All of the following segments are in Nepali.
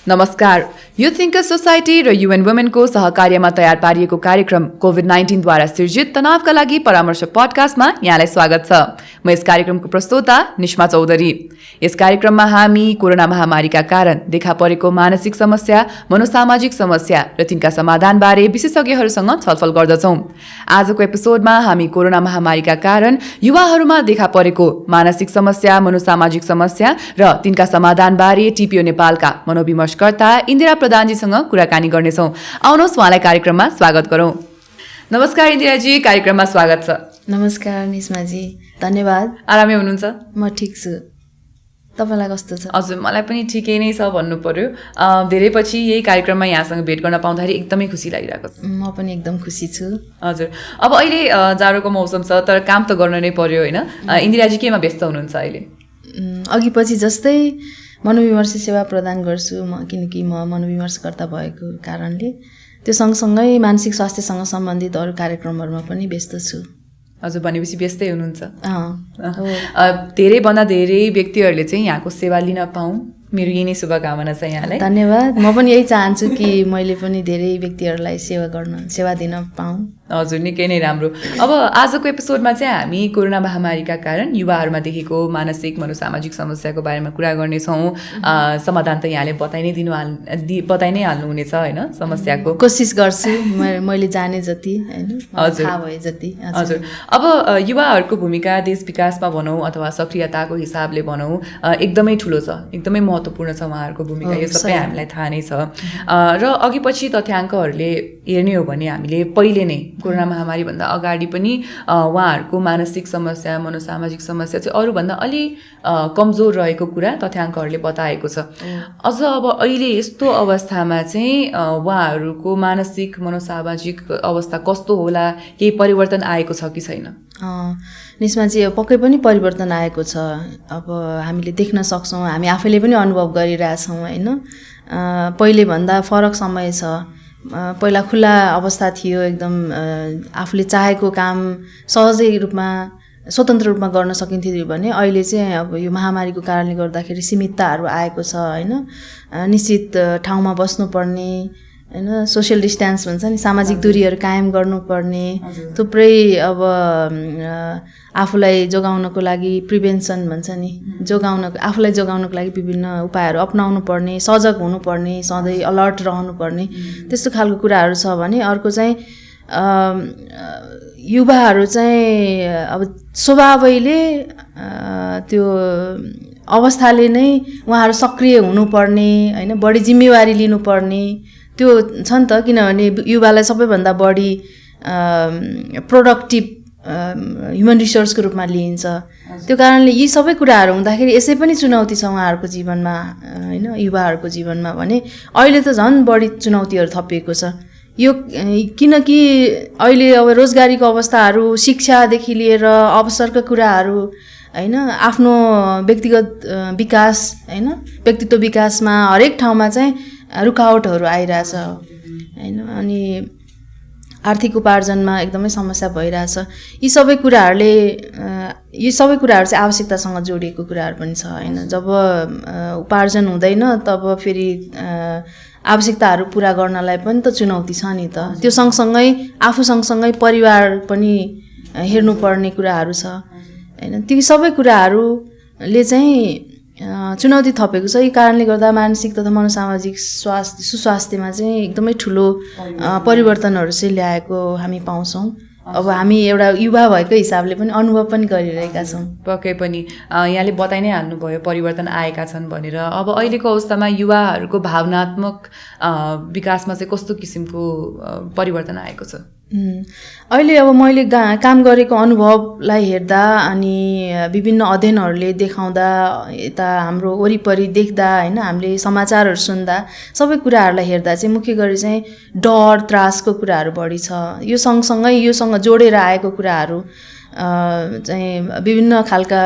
नमस्कार। युथ थिङ्कर्स सोसाइटी र युएन वुमेनको सहकार्यमा तयार पारिएको कार्यक्रम कोभिड-19 द्वारा सिर्जित तनावका लागि परामर्श पडकास्टमा यहाँलाई स्वागत छ। म यस कार्यक्रमको प्रस्तोता निष्मा चौधरी। यस कार्यक्रममा हामी कोरोना महामारीका कारण देखा परेको मानसिक समस्या, मनोसामाजिक समस्या र तिनका समाधानबारे विशेषज्ञहरूसँग छलफल गर्दछौँ। आजको एपिसोडमा हामी कोरोना महामारीका कारण युवाहरूमा देखा परेको मानसिक समस्या, मनोसामाजिक समस्या र तिनका समाधानबारे टिपिओ नेपालका मनोविमर्शकर्ता इन्दिरा प्रधानजीसँग कुराकानी गर्नेछौँ। आउनुहोस् उहाँलाई कार्यक्रममा स्वागत गरौँ। नमस्कार इन्दिराजी, कार्यक्रममा स्वागत छ। नमस्कार निस्माजी, धन्यवाद। आरामै हुनुहुन्छ? म ठिक छु, तपाईँलाई कस्तो छ? हजुर, मलाई पनि ठिकै नै छ भन्नु पर्यो। धेरै पछि यही कार्यक्रममा यहाँसँग भेट गर्न पाउँदाखेरि एकदमै खुसी लागिरहेको छ। म पनि एकदम खुसी छु। हजुर, अब अहिले जाडोको मौसम छ, तर काम त गर्न नै पर्यो होइन? इन्दिराजी केमा व्यस्त हुनुहुन्छ अहिले? अघि पछि जस्तै मनोविमर्श सेवा प्रदान गर्छु म, किनकि म मनोविमर्शकर्ता भएको कारणले त्यो सँगसँगै मानसिक स्वास्थ्यसँग सम्बन्धित अरू कार्यक्रमहरूमा पनि व्यस्त छु। हजुर, भनेपछि व्यस्तै हुनुहुन्छ। धेरैभन्दा धेरै व्यक्तिहरूले चाहिँ यहाँको सेवा लिन पाऊँ, मेरो यही नै शुभकामना छ यहाँलाई। धन्यवाद। म पनि यही चाहन्छु कि मैले पनि धेरै व्यक्तिहरूलाई सेवा दिन पाऊँ। हजुर, निकै नै राम्रो। अब आजको एपिसोडमा चाहिँ हामी कोरोना महामारीका कारण युवाहरूमा देखेको मानसिक मनोसामाजिक समस्याको बारेमा कुरा गर्नेछौँ। समाधान त यहाँले बताइ नै हाल्नुहुनेछ होइन समस्याको। कोसिस गर्छु मैले जाने जति होइन, थाहा भए जति। हजुर, अब युवाहरूको भूमिका देश विकासमा भनौँ अथवा सक्रियताको हिसाबले भनौँ एकदमै ठुलो छ, एकदमै महत्त्वपूर्ण छ उहाँहरूको भूमिका। यो सबै हामीलाई थाहा नै छ। र अघि पछि तथ्याङ्कहरूले हेर्ने हो भने हामीले पहिले नै कोरोना महामारीभन्दा अगाडि पनि उहाँहरूको मानसिक समस्या, मनोसामाजिक समस्या चाहिँ अरूभन्दा अलि कमजोर रहेको कुरा तथ्याङ्कहरूले बताएको छ। अझ अब अहिले यस्तो अवस्थामा चाहिँ उहाँहरूको मानसिक मनोसामाजिक अवस्था कस्तो होला, केही परिवर्तन आएको छ कि छैन? निस्मा चाहिँ पक्कै पनि परिवर्तन आएको छ। अब हामीले देख्न सक्छौँ, हामी आफैले पनि अनुभव गरिरहेछौँ होइन। पहिलेभन्दा फरक समय छ। पहिला खुला अवस्था थियो, एकदम आफूले चाहेको काम सहजै रूपमा स्वतन्त्र रूपमा गर्न सकिन्थ्यो भने अहिले चाहिँ अब यो महामारीको कारणले गर्दाखेरि सीमितताहरू आएको छ होइन। निश्चित ठाउँमा बस्नुपर्ने होइन, सोसियल डिस्टेन्स भन्छ नि, सामाजिक दूरीहरू कायम गर्नुपर्ने, थुप्रै अब आफूलाई जोगाउनको लागि प्रिभेन्सन भन्छ नि, आफूलाई जोगाउनको लागि विभिन्न उपायहरू अपनाउनु पर्ने, सजग हुनुपर्ने, सधैँ अलर्ट रहनुपर्ने, त्यस्तो खालको कुराहरू छ भने अर्को चाहिँ युवाहरू चाहिँ अब स्वभावैले त्यो अवस्थाले नै उहाँहरू सक्रिय हुनुपर्ने होइन, बढी जिम्मेवारी लिनुपर्ने त्यो छ नि त। किनभने युवालाई सबैभन्दा बढी प्रोडक्टिभ ह्युमन रिसोर्सको रूपमा लिइन्छ। त्यो कारणले यी सबै कुराहरू हुँदाखेरि यसै पनि चुनौती छ उहाँहरूको जीवनमा होइन, युवाहरूको जीवनमा भने अहिले त झन् बढी चुनौतीहरू थपिएको छ। यो किनकि अहिले अब रोजगारीको अवस्थाहरू, शिक्षादेखि लिएर अवसरका कुराहरू होइन, आफ्नो व्यक्तिगत विकास होइन, व्यक्तित्व विकासमा हरेक ठाउँमा चाहिँ रुकावटहरू आइरहेछ होइन। अनि आर्थिक उपार्जनमा एकदमै समस्या भइरहेछ। यी सबै कुराहरू चाहिँ आवश्यकतासँग जोडिएको कुराहरू पनि छ होइन। जब उपार्जन हुँदैन तब फेरि आवश्यकताहरू पुरा गर्नलाई पनि त चुनौती छ नि त। त्यो सँगसँगै आफू सँगसँगै परिवार पनि हेर्नुपर्ने कुराहरू छ होइन। ती सबै कुराहरूले चाहिँ चुनौती थपेको छ। यी कारणले गर्दा मानसिक तथा मनोसामाजिक सुस्वास्थ्यमा चाहिँ एकदमै ठुलो परिवर्तनहरू चाहिँ ल्याएको हामी पाउँछौँ। अब हामी एउटा युवा भएको हिसाबले पनि अनुभव पनि गरिरहेका छौँ। पक्कै पनि यहाँले बताइ नै हाल्नुभयो परिवर्तन आएका छन् भनेर। अब अहिलेको अवस्थामा युवाहरूको भावनात्मक विकासमा चाहिँ कस्तो किसिमको परिवर्तन आएको छ? अहिले अब मैले काम गरेको अनुभवलाई हेर्दा अनि विभिन्न अध्ययनहरूले देखाउँदा, यता हाम्रो वरिपरि देख्दा होइन, हामीले समाचारहरू सुन्दा, सबै कुराहरूलाई हेर्दा चाहिँ मुख्य गरी चाहिँ डर, त्रासको कुराहरू बढी छ। यो सँगसँगै योसँग जोडेर आएको कुराहरू चाहिँ विभिन्न खालका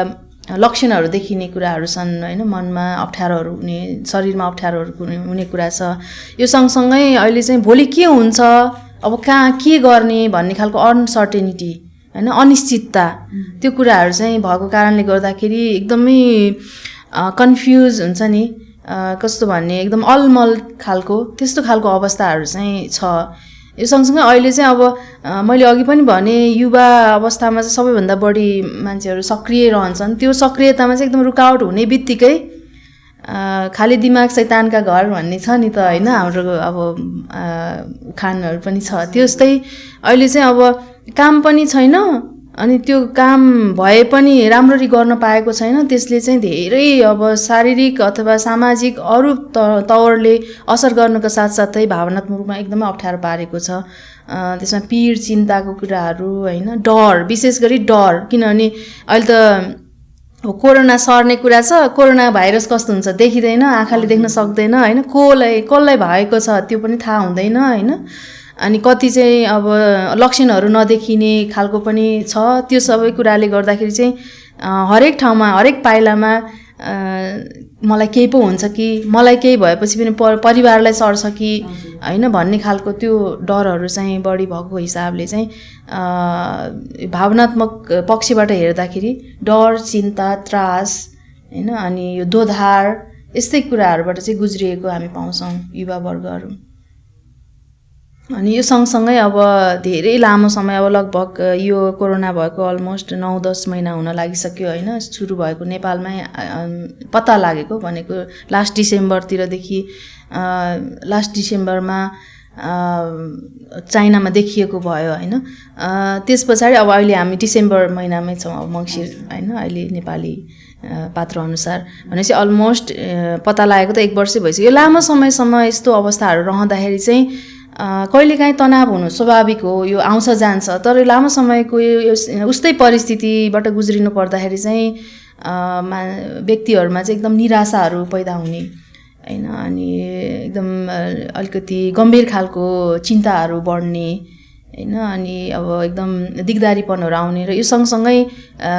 लक्षणहरू देखिने कुराहरू छन् होइन। मनमा अप्ठ्यारोहरू हुने, शरीरमा अप्ठ्यारोहरू हुने कुरा छ। यो सँगसँगै अहिले चाहिँ भोलि के हुन्छ, अब कहाँ के गर्ने भन्ने खालको अनसर्टेनिटी होइन, अनिश्चितता, त्यो कुराहरू चाहिँ भएको कारणले गर्दाखेरि एकदमै कन्फ्युज हुन्छ नि। कस्तो भन्ने एकदम अलमल खालको त्यस्तो खालको अवस्थाहरू चाहिँ छ। यो सँगसँगै अहिले चाहिँ अब मैले अघि पनि भने युवा अवस्थामा चाहिँ सबैभन्दा बढी मान्छेहरू सक्रिय रहन्छन्। त्यो सक्रियतामा चाहिँ एकदम रुकावट हुने बित्तिकै खाली दिमाग शैतानका घर भन्ने छ नि त होइन, हाम्रो अब उखानहरू पनि छ त्यस्तै। अहिले चाहिँ अब काम पनि छैन, अनि त्यो काम भए पनि राम्ररी गर्न पाएको छैन, त्यसले चाहिँ धेरै अब शारीरिक अथवा सामाजिक अरू तवरले असर गर्नुको साथसाथै भावनात्मक रूपमा एकदमै अप्ठ्यारो पारेको छ। त्यसमा पीड चिन्ताको कुराहरू होइन, डर, विशेष गरी डर, किनभने अहिले त कोरोना सर्ने कुरा छ, कोरोना भाइरस कस्तो हुन्छ देखिँदैन, आँखाले देख्न सक्दैन होइन, कसलाई भएको छ त्यो पनि थाहा हुँदैन होइन, अनि कति चाहिँ अब लक्षणहरू नदेखिने खालको पनि छ। त्यो सबै कुराले गर्दाखेरि चाहिँ हरेक ठाउँमा हरेक पाइलामा मलाई केही पो हुन्छ कि, मलाई केही भएपछि पनि परिवारलाई सर्छ कि होइन भन्ने खालको त्यो डरहरू चाहिँ बढी भएको हिसाबले चाहिँ भावनात्मक पक्षबाट हेर्दाखेरि डर, चिन्ता, त्रास होइन, अनि यो दोधार यस्तै कुराहरूबाट चाहिँ गुज्रिएको हामी पाउँछौँ युवा वर्गहरू। अनि यो सँगसँगै अब धेरै लामो समय, अब लगभग यो कोरोना भएको अलमोस्ट 9-10 महिना हुन लागिसक्यो होइन, सुरु भएको नेपालमै पत्ता लागेको भनेको लास्ट डिसेम्बरतिरदेखि, लास्ट डिसेम्बरमा चाइनामा देखिएको भयो होइन। त्यस पछाडि अब अहिले हामी डिसेम्बर महिनामै छौँ, अब मङ्सिर होइन, अहिले नेपाली पात्र अनुसार भनेपछि अलमोस्ट पत्ता लागेको त 1 वर्षै भइसक्यो। यो लामो समयसम्म यस्तो अवस्थाहरू रहँदाखेरि चाहिँ कहिलेकाहीँ तनाव हुनु स्वाभाविक हो, यो आउँछ जान्छ, तर लामो समयको यो उस्तै परिस्थितिबाट गुज्रिनु पर्दाखेरि चाहिँ व्यक्तिहरूमा चाहिँ एकदम निराशाहरू पैदा हुने होइन, अनि एकदम अलिकति गम्भीर खालको चिन्ताहरू बढ्ने होइन, अनि अब एकदम दिगदारीपनहरू आउने, र यो सँगसँगै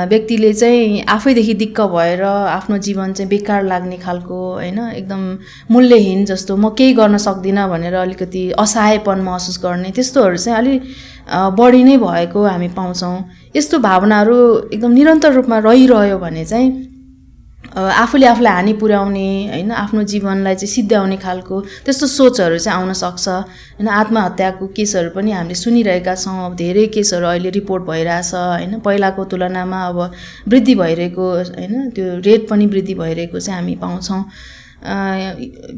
व्यक्तिले चाहिँ आफैदेखि दिक्क भएर आफ्नो जीवन चाहिँ बेकार लाग्ने खालको होइन, एकदम मूल्यहीन जस्तो, म केही गर्न सक्दिनँ भनेर अलिकति असहायपन महसुस गर्ने, त्यस्तोहरू चाहिँ अलि बढी नै भएको हामी पाउँछौँ। यस्तो भावनाहरू एकदम निरन्तर रूपमा रहिरह्यो भने चाहिँ आफूले आफूलाई हानि पुर्याउने होइन, आफ्नो जीवनलाई चाहिँ सिद्ध्याउने खालको त्यस्तो सोचहरू चाहिँ आउन सक्छ होइन। आत्महत्याको केसहरू पनि हामीले सुनिरहेका छौँ, अब धेरै केसहरू अहिले रिपोर्ट भइरहेछ होइन, पहिलाको तुलनामा अब वृद्धि भइरहेको होइन, त्यो रेट पनि वृद्धि भइरहेको चाहिँ हामी पाउँछौँ।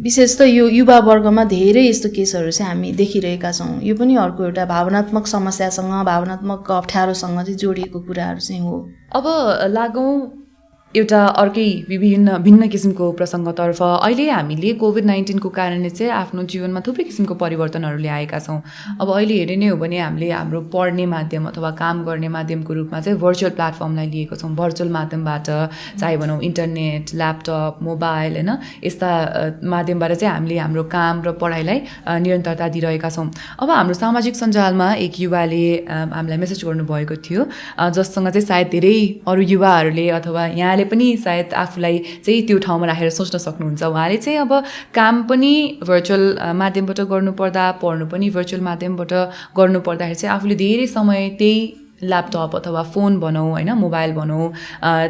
विशेष त यो युवा वर्गमा धेरै यस्तो केसहरू चाहिँ हामी देखिरहेका छौँ। यो पनि अर्को एउटा भावनात्मक समस्यासँग, भावनात्मक अप्ठ्यारोसँग चाहिँ जोडिएको कुराहरू चाहिँ हो। अब लागौँ एउटा अर्कै भिन्न किसिमको प्रसङ्गतर्फ। अहिले हामीले कोभिड-19 को कारणले चाहिँ आफ्नो जीवनमा थुप्रै किसिमको परिवर्तनहरू ल्याएका छौँ। अब अहिले हेर्ने नै हो भने हामीले हाम्रो पढ्ने माध्यम अथवा काम गर्ने माध्यमको रूपमा चाहिँ भर्चुअल प्लेटफर्मलाई लिएको छौँ। भर्चुअल माध्यमबाट चाहे भनौँ इन्टरनेट, ल्यापटप, मोबाइल होइन, यस्ता माध्यमबाट चाहिँ हामीले हाम्रो काम र पढाइलाई निरन्तरता दिइरहेका छौँ। अब हाम्रो सामाजिक सञ्जालमा एक युवाले हामीलाई मेसेज गर्नुभएको थियो, जससँग चाहिँ सायद धेरै अरू युवाहरूले अथवा यहाँले पनि सायद आफूलाई चाहिँ त्यो ठाउँमा राखेर सोच्न सक्नुहुन्छ। उहाँले चाहिँ अब काम पनि भर्चुअल माध्यमबाट गर्नुपर्दा, पढ्नु पनि भर्चुअल माध्यमबाट गर्नुपर्दाखेरि चाहिँ आफूले धेरै समय त्यही ल्यापटप अथवा फोन भनौँ होइन, मोबाइल भनौँ,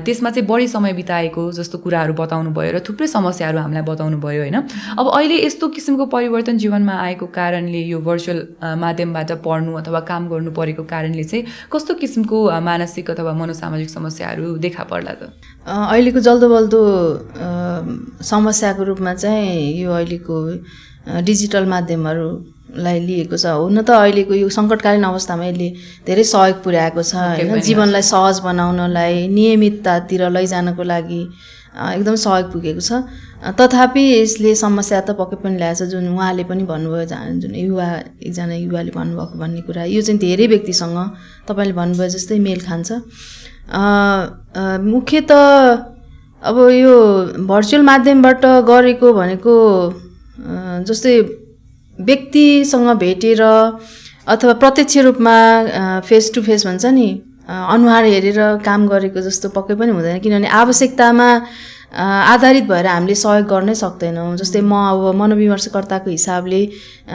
त्यसमा चाहिँ बढी समय बिताएको जस्तो कुराहरू बताउनु भयो र थुप्रै समस्याहरू हामीलाई बताउनु भयो होइन। अब अहिले यस्तो किसिमको परिवर्तन जीवनमा आएको कारणले, यो भर्चुअल माध्यमबाट पढ्नु अथवा काम गर्नु परेको कारणले चाहिँ कस्तो किसिमको मानसिक अथवा मनोसामाजिक समस्याहरू देखा पर्ला त? अहिलेको जल्दोबल्दो समस्याको रूपमा चाहिँ यो अहिलेको डिजिटल माध्यमहरूलाई लिएको छ। हुन त अहिलेको यो सङ्कटकालीन अवस्थामा यसले धेरै सहयोग पुर्याएको छ होइन, जीवनलाई सहज बनाउनलाई, नियमिततातिर लैजानको लागि एकदम सहयोग पुगेको छ। तथापि यसले समस्या त पक्कै पनि ल्याएको छ, जुन उहाँले पनि भन्नुभयो, जुन एकजना युवाले भन्नुभएको भन्ने कुरा, यो चाहिँ धेरै व्यक्तिसँग तपाईँले भन्नुभयो जस्तै मेल खान्छ। मुख्यतः अब यो भर्चुअल माध्यमबाट गरेको भनेको जस्तै व्यक्तिसँग भेटेर अथवा प्रत्यक्ष रूपमा फेस टु फेस भन्छ नि, अनुहार हेरेर काम गरेको जस्तो पक्कै पनि हुँदैन, किनभने आवश्यकतामा आधारित भएर हामीले सहयोग गर्नै सक्दैनौँ। जस्तै म अब मनोविमर्शकर्ताको हिसाबले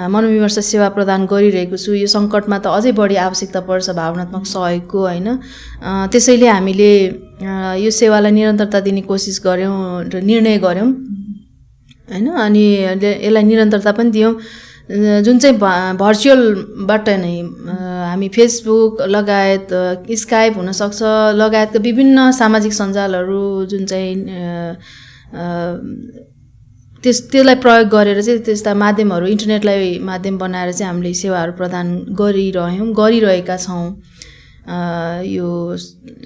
मनोविमर्श सेवा प्रदान गरिरहेको छु, यो सङ्कटमा त अझै बढी आवश्यकता पर्छ भावनात्मक सहयोगको होइन। त्यसैले हामीले यो सेवालाई निरन्तरता दिने कोसिस गऱ्यौँ र निर्णय गऱ्यौँ। होइन। अनि यसलाई निरन्तरता पनि दियौँ, जुन चाहिँ भर्चुअलबाट नै हामी फेसबुक लगायत स्काइप हुनसक्छ लगायतका विभिन्न सामाजिक सञ्जालहरू जुन चाहिँ त्यसलाई प्रयोग गरेर चाहिँ त्यस्ता माध्यमहरू इन्टरनेटलाई माध्यम बनाएर चाहिँ हामीले सेवाहरू प्रदान गरिरहेका छौँ। यो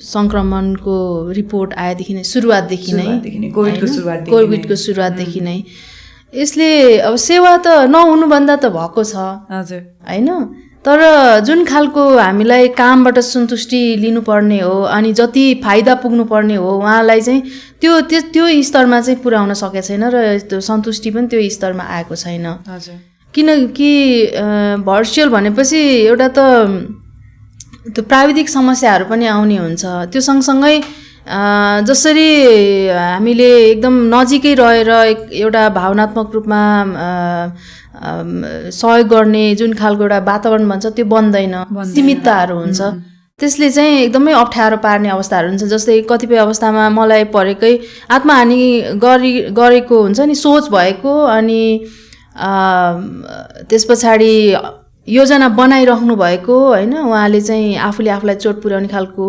सङ्क्रमणको रिपोर्ट आएदेखि नै सुरुवातदेखि नै कोभिडको सुरुवातदेखि नै यसले अब सेवा त नहुनुभन्दा त भएको छ होइन। तर जुन खालको हामीलाई कामबाट सन्तुष्टि लिनुपर्ने हो अनि जति फाइदा पुग्नुपर्ने हो उहाँलाई चाहिँ त्यो स्तरमा चाहिँ पुर्याउन सकेको छैन र त्यो सन्तुष्टि पनि त्यो स्तरमा आएको छैन। किनकि भर्चुअल भनेपछि एउटा त त्यो प्राविधिक समस्याहरू पनि आउने हुन्छ। त्यो सँगसँगै जसरी हामीले एकदम नजिकै रहेर एउटा भावनात्मक रूपमा सहयोग गर्ने जुन खालको एउटा वातावरण भन्छ त्यो बन्दैन, सीमितताहरू हुन्छ। त्यसले चाहिँ एकदमै अप्ठ्यारो पार्ने अवस्थाहरू हुन्छ। जस्तै कतिपय अवस्थामा मलाई परेकै आत्महानि गरेको हुन्छ नि सोच भएको, अनि त्यस पछाडि योजना बनाइराख्नु भएको होइन, उहाँले चाहिँ आफूले आफूलाई चोट पुर्याउने खालको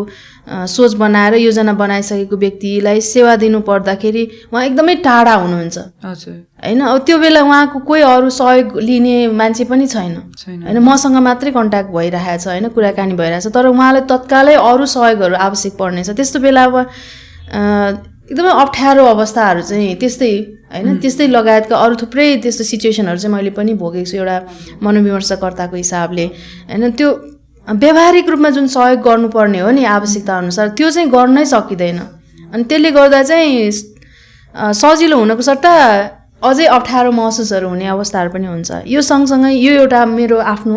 सोच बनाएर योजना बनाइसकेको व्यक्तिलाई सेवा दिनु पर्दाखेरि उहाँ एकदमै टाढा हुनुहुन्छ होइन। अब त्यो बेला उहाँको कोही अरू सहयोग लिने मान्छे पनि छैन होइन, मसँग मात्रै कन्ट्याक्ट भइरहेको छ होइन, कुराकानी भइरहेछ, तर उहाँलाई तत्कालै अरू सहयोगहरू आवश्यक पर्नेछ। त्यस्तो बेला अब एकदमै अप्ठ्यारो अवस्थाहरू चाहिँ त्यस्तै होइन, त्यस्तै लगायतका अरू थुप्रै त्यस्तो सिचुएसनहरू चाहिँ मैले पनि भोगेको छु एउटा मनोविमर्शकर्ताको हिसाबले होइन। त्यो व्यावहारिक रूपमा जुन सहयोग गर्नुपर्ने हो नि आवश्यकता अनुसार त्यो चाहिँ गर्नै सकिँदैन। अनि त्यसले गर्दा चाहिँ सजिलो हुनको सट्टा अझै अप्ठ्यारो महसुसहरू हुने अवस्थाहरू पनि हुन्छ। यो सँगसँगै यो एउटा मेरो आफ्नो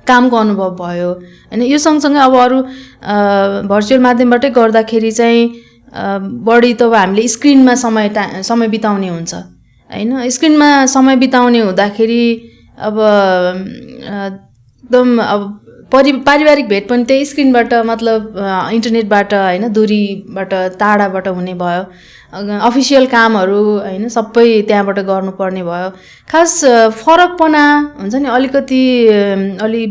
कामको अनुभव भयो होइन। यो सँगसँगै अब अरू भर्चुअल माध्यमबाटै गर्दाखेरि चाहिँ बढी त हामीले स्क्रिनमा समय बिताउने हुन्छ होइन। स्क्रिनमा समय बिताउने हुँदाखेरि अब एकदम अब पारिवारिक भेट पनि त्यही स्क्रिनबाट मतलब इन्टरनेटबाट होइन, दूरीबाट टाढाबाट हुने भयो। अफिसियल कामहरू होइन सबै त्यहाँबाट गर्नुपर्ने भयो। खास फरकपना हुन्छ नि अलिकति अलि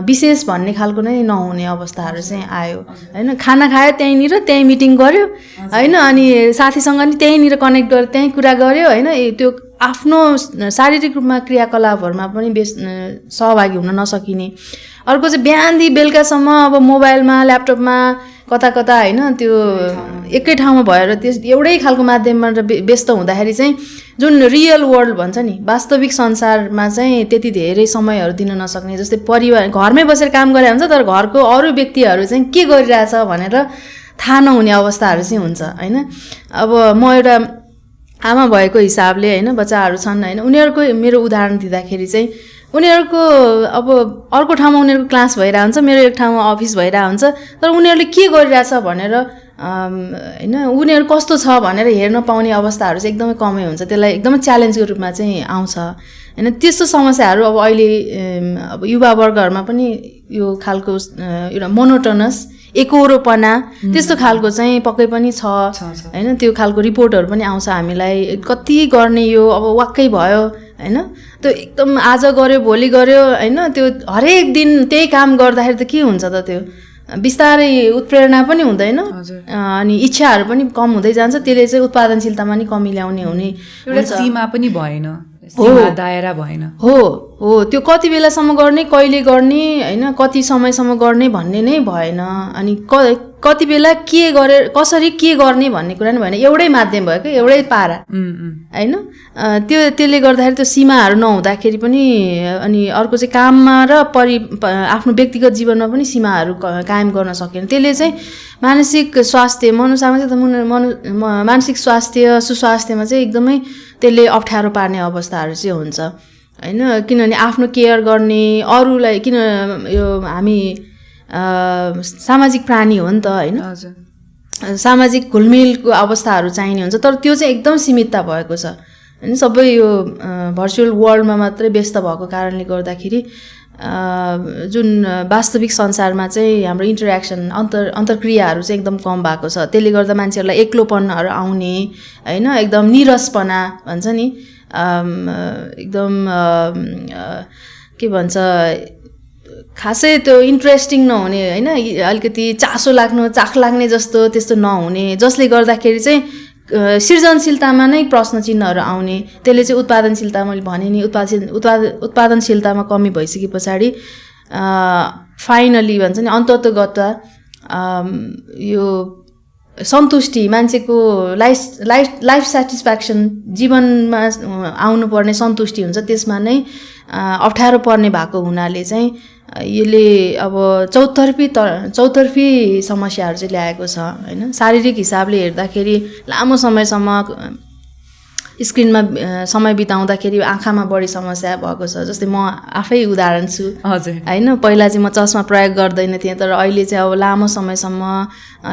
विशेष भन्ने खालको नै नहुने अवस्थाहरू चाहिँ आयो होइन। खाना खायो त्यहीँनिर, त्यहीँ मिटिङ गऱ्यो होइन, अनि साथीसँग नि त्यहीँनिर कनेक्ट गऱ्यो, त्यहीँ कुरा गऱ्यो होइन। त्यो आफ्नो शारीरिक रूपमा क्रियाकलापहरूमा पनि सहभागी हुन नसकिने। अर्को चाहिँ बिहानदेखि बेलुकासम्म अब मोबाइलमा ल्यापटपमा कता कता होइन, त्यो एकै ठाउँमा भएर त्यस एउटै खालको माध्यममा व्यस्त हुँदाखेरि चाहिँ जुन रियल वर्ल्ड भन्छ नि वास्तविक संसारमा चाहिँ त्यति धेरै समयहरू दिन नसक्ने। जस्तै परिवार घरमै बसेर काम गरे हुन्छ तर घरको अरू व्यक्तिहरू चाहिँ के गरिरहेछ भनेर थाहा नहुने अवस्थाहरू चाहिँ हुन्छ होइन। अब म एउटा आमा भएको हिसाबले होइन, बच्चाहरू छन् होइन, उनीहरूको मेरो उदाहरण दिँदाखेरि चाहिँ उनीहरूको अब अर्को ठाउँमा उनीहरूको क्लास भइरहेको हुन्छ, मेरो एक ठाउँमा अफिस भइरहेको हुन्छ, तर उनीहरूले के गरिरहेछ भनेर होइन उनीहरू कस्तो छ भनेर हेर्न पाउने अवस्थाहरू चाहिँ एकदमै कमै हुन्छ। त्यसलाई एकदमै च्यालेन्जको रूपमा चाहिँ आउँछ होइन। त्यस्तो समस्याहरू अब अहिले अब युवावर्गहरूमा पनि यो खालको एउटा मोनोटोनस एकोरोपना त्यस्तो खालको चाहिँ पक्कै पनि छ होइन। त्यो खालको रिपोर्टहरू पनि आउँछ हामीलाई, कति गर्ने यो अब वाक्कै भयो होइन। त्यो एकदम आज गऱ्यो भोलि गऱ्यो होइन, त्यो हरेक दिन त्यही काम गर्दाखेरि त के हुन्छ त, त्यो बिस्तारै उत्प्रेरणा पनि हुँदैन अनि इच्छाहरू पनि कम हुँदै जान्छ। त्यसले चाहिँ उत्पादनशीलतामा नि कमी ल्याउने हुने एउटा सीमा पनि भएन, दायरा भएन। हो त्यो कति बेलासम्म गर्ने, कहिले गर्ने होइन, कति समयसम्म गर्ने भन्ने नै भएन। अनि कति बेला के गरेर कसरी के गर्ने भन्ने कुरा नै भएन। एउटै माध्यम भयो क्या, एउटै पारा होइन। त्यसले गर्दाखेरि त्यो सीमाहरू नहुँदाखेरि पनि अनि अर्को चाहिँ काममा र आफ्नो व्यक्तिगत जीवनमा पनि सीमाहरू कायम गर्न सकेन। त्यसले चाहिँ मानसिक स्वास्थ्य मानसिक स्वास्थ्य सुस्वास्थ्यमा चाहिँ एकदमै त्यसले अप्ठ्यारो पार्ने अवस्थाहरू चाहिँ हुन्छ होइन। किनभने आफ्नो केयर गर्ने अरूलाई, किन यो हामी सामाजिक प्राणी हो नि त होइन, सामाजिक घुलमिलको अवस्थाहरू चाहिने हुन्छ, तर त्यो चाहिँ एकदम सीमितता भएको छ होइन। सबै यो भर्चुअल वर्ल्डमा मात्रै व्यस्त भएको कारणले गर्दाखेरि जुन वास्तविक संसारमा चाहिँ हाम्रो इन्टरेक्सन अन्तर्क्रियाहरू चाहिँ एकदम कम भएको छ। त्यसले गर्दा मान्छेहरूलाई एक्लोपनहरू आउने होइन, एकदम निरसपना भन्छ नि, एकदम के भन्छ खासै त्यो इन्ट्रेस्टिङ नहुने होइन, अलिकति चाख लाग्ने जस्तो त्यस्तो नहुने, जसले गर्दाखेरि चाहिँ सृजनशीलतामा नै प्रश्न चिन्हहरू आउने। त्यसले चाहिँ उत्पादनशीलता, मैले भने नि उत्पादनशीलतामा कमी भइसके पछाडि फाइनली भन्छ नि अन्ततगत यो सन्तुष्टि, मान्छेको लाइफ सेटिस्फ्याक्सन, जीवनमा आउनुपर्ने सन्तुष्टि हुन्छ, त्यसमा नै अप्ठ्यारो पर्ने भएको हुनाले चाहिँ यसले अब चौतर्फी समस्याहरू चाहिँ ल्याएको छ होइन। शारीरिक हिसाबले हेर्दाखेरि लामो समयसम्म स्क्रिनमा समय बिताउँदाखेरि आँखामा बढी समस्या भएको छ। जस्तै म आफै उदाहरण छु होइन, पहिला चाहिँ म चस्मा प्रयोग गर्दैन थिएँ, तर अहिले चाहिँ अब लामो समयसम्म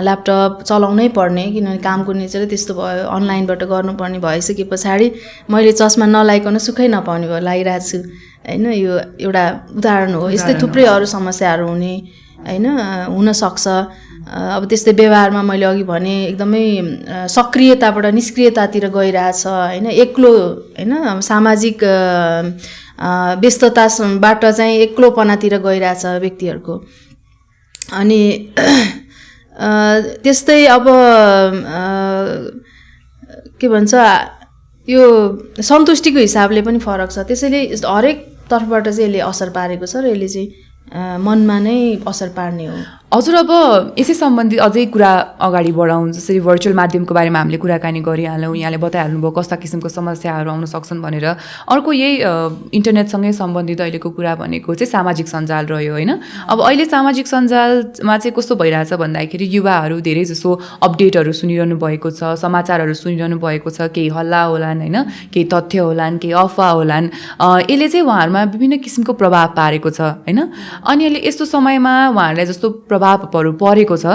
ल्यापटप चलाउनै पर्ने, किनभने कामको नेचरै त्यस्तो भयो, अनलाइनबाट गर्नुपर्ने भइसके पछाडि मैले चस्मा नलाइकन सुखै नपाउने भयो लागिरहेको छु होइन। यो एउटा उदाहरण हो। यस्तै थुप्रै अरू समस्याहरू हुने होइन हुनसक्छ। अब त्यस्तै व्यवहारमा मैले अघि भने एकदमै सक्रियताबाट निष्क्रियतातिर गइरहेछ होइन, एक्लो होइन, सामाजिक व्यस्तताबाट चाहिँ एक्लोपनातिर गइरहेछ व्यक्तिहरूको। अनि त्यस्तै अब के भन्छ यो सन्तुष्टिको हिसाबले पनि फरक छ। त्यसैले हरेक तर्फबाट चाहिँ यसले असर पारेको छ र यसले चाहिँ मनमा नै असर पार्ने हो। हजुर, अब यसै सम्बन्धित अझै कुरा अगाडि बढाउँ। जसरी भर्चुअल माध्यमको बारेमा हामीले कुराकानी गरिहाल्यौँ, यहाँले बताइहाल्नुभयो कस्ता किसिमको समस्याहरू आउन सक्छन् भनेर। अर्को यही इन्टरनेटसँगै सम्बन्धित अहिलेको कुरा भनेको चाहिँ सामाजिक सञ्जाल रह्यो होइन। अब अहिले सामाजिक सञ्जालमा चाहिँ कस्तो भइरहेछ भन्दाखेरि युवाहरू धेरै जसो अपडेटहरू सुनिरहनु भएको छ, समाचारहरू सुनिरहनु भएको छ, केही हल्ला होलान् होइन, केही तथ्य होलान्, केही अफवाह होलान्। यसले चाहिँ उहाँहरूमा विभिन्न किसिमको प्रभाव पारेको छ होइन। अनि अहिले यस्तो समयमा उहाँहरूलाई जस्तो प्रभावहरू परेको छ,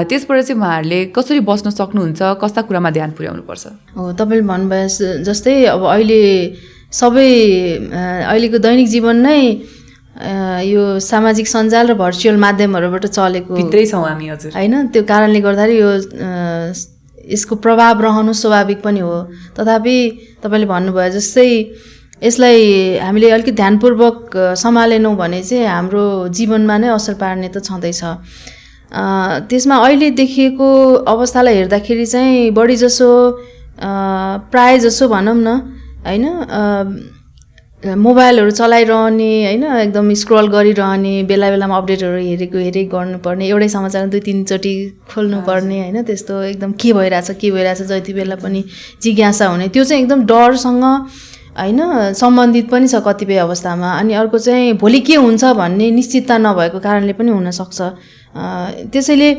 त्यसबाट चाहिँ उहाँहरूले कसरी बस्न सक्नुहुन्छ, कस्ता कुरामा ध्यान पुर्याउनुपर्छ? हो, तपाईँले भन्नुभयो जस्तै अब अहिले सबै अहिलेको दैनिक जीवन नै यो सामाजिक सञ्जाल र भर्चुअल माध्यमहरूबाट चलेको भित्रै छौँ हामी हजुर होइन। त्यो कारणले गर्दाखेरि यो यसको प्रभाव रहनु स्वाभाविक पनि हो। तथापि तपाईँले भन्नुभयो जस्तै यसलाई हामीले अलिकति ध्यानपूर्वक सम्हालेनौँ भने चाहिँ हाम्रो जीवनमा नै असर पार्ने त छँदैछ। त्यसमा अहिले देखिएको अवस्थालाई हेर्दाखेरि चाहिँ बढी जसो प्राय जसो भनौँ न होइन, मोबाइलहरू चलाइरहने होइन, एकदम स्क्रल गरिरहने, बेला बेलामा अपडेटहरू हेरेक गर्नुपर्ने, एउटै समाचार 2-3 चोटि खोल्नुपर्ने होइन, त्यस्तो एकदम के भइरहेछ जति बेला पनि जिज्ञासा हुने, त्यो चाहिँ एकदम डरसँग होइन सम्बन्धित पनि छ कतिपय अवस्थामा। अनि अर्को चाहिँ भोलि के हुन्छ भन्ने निश्चितता नभएको कारणले पनि हुनसक्छ। त्यसैले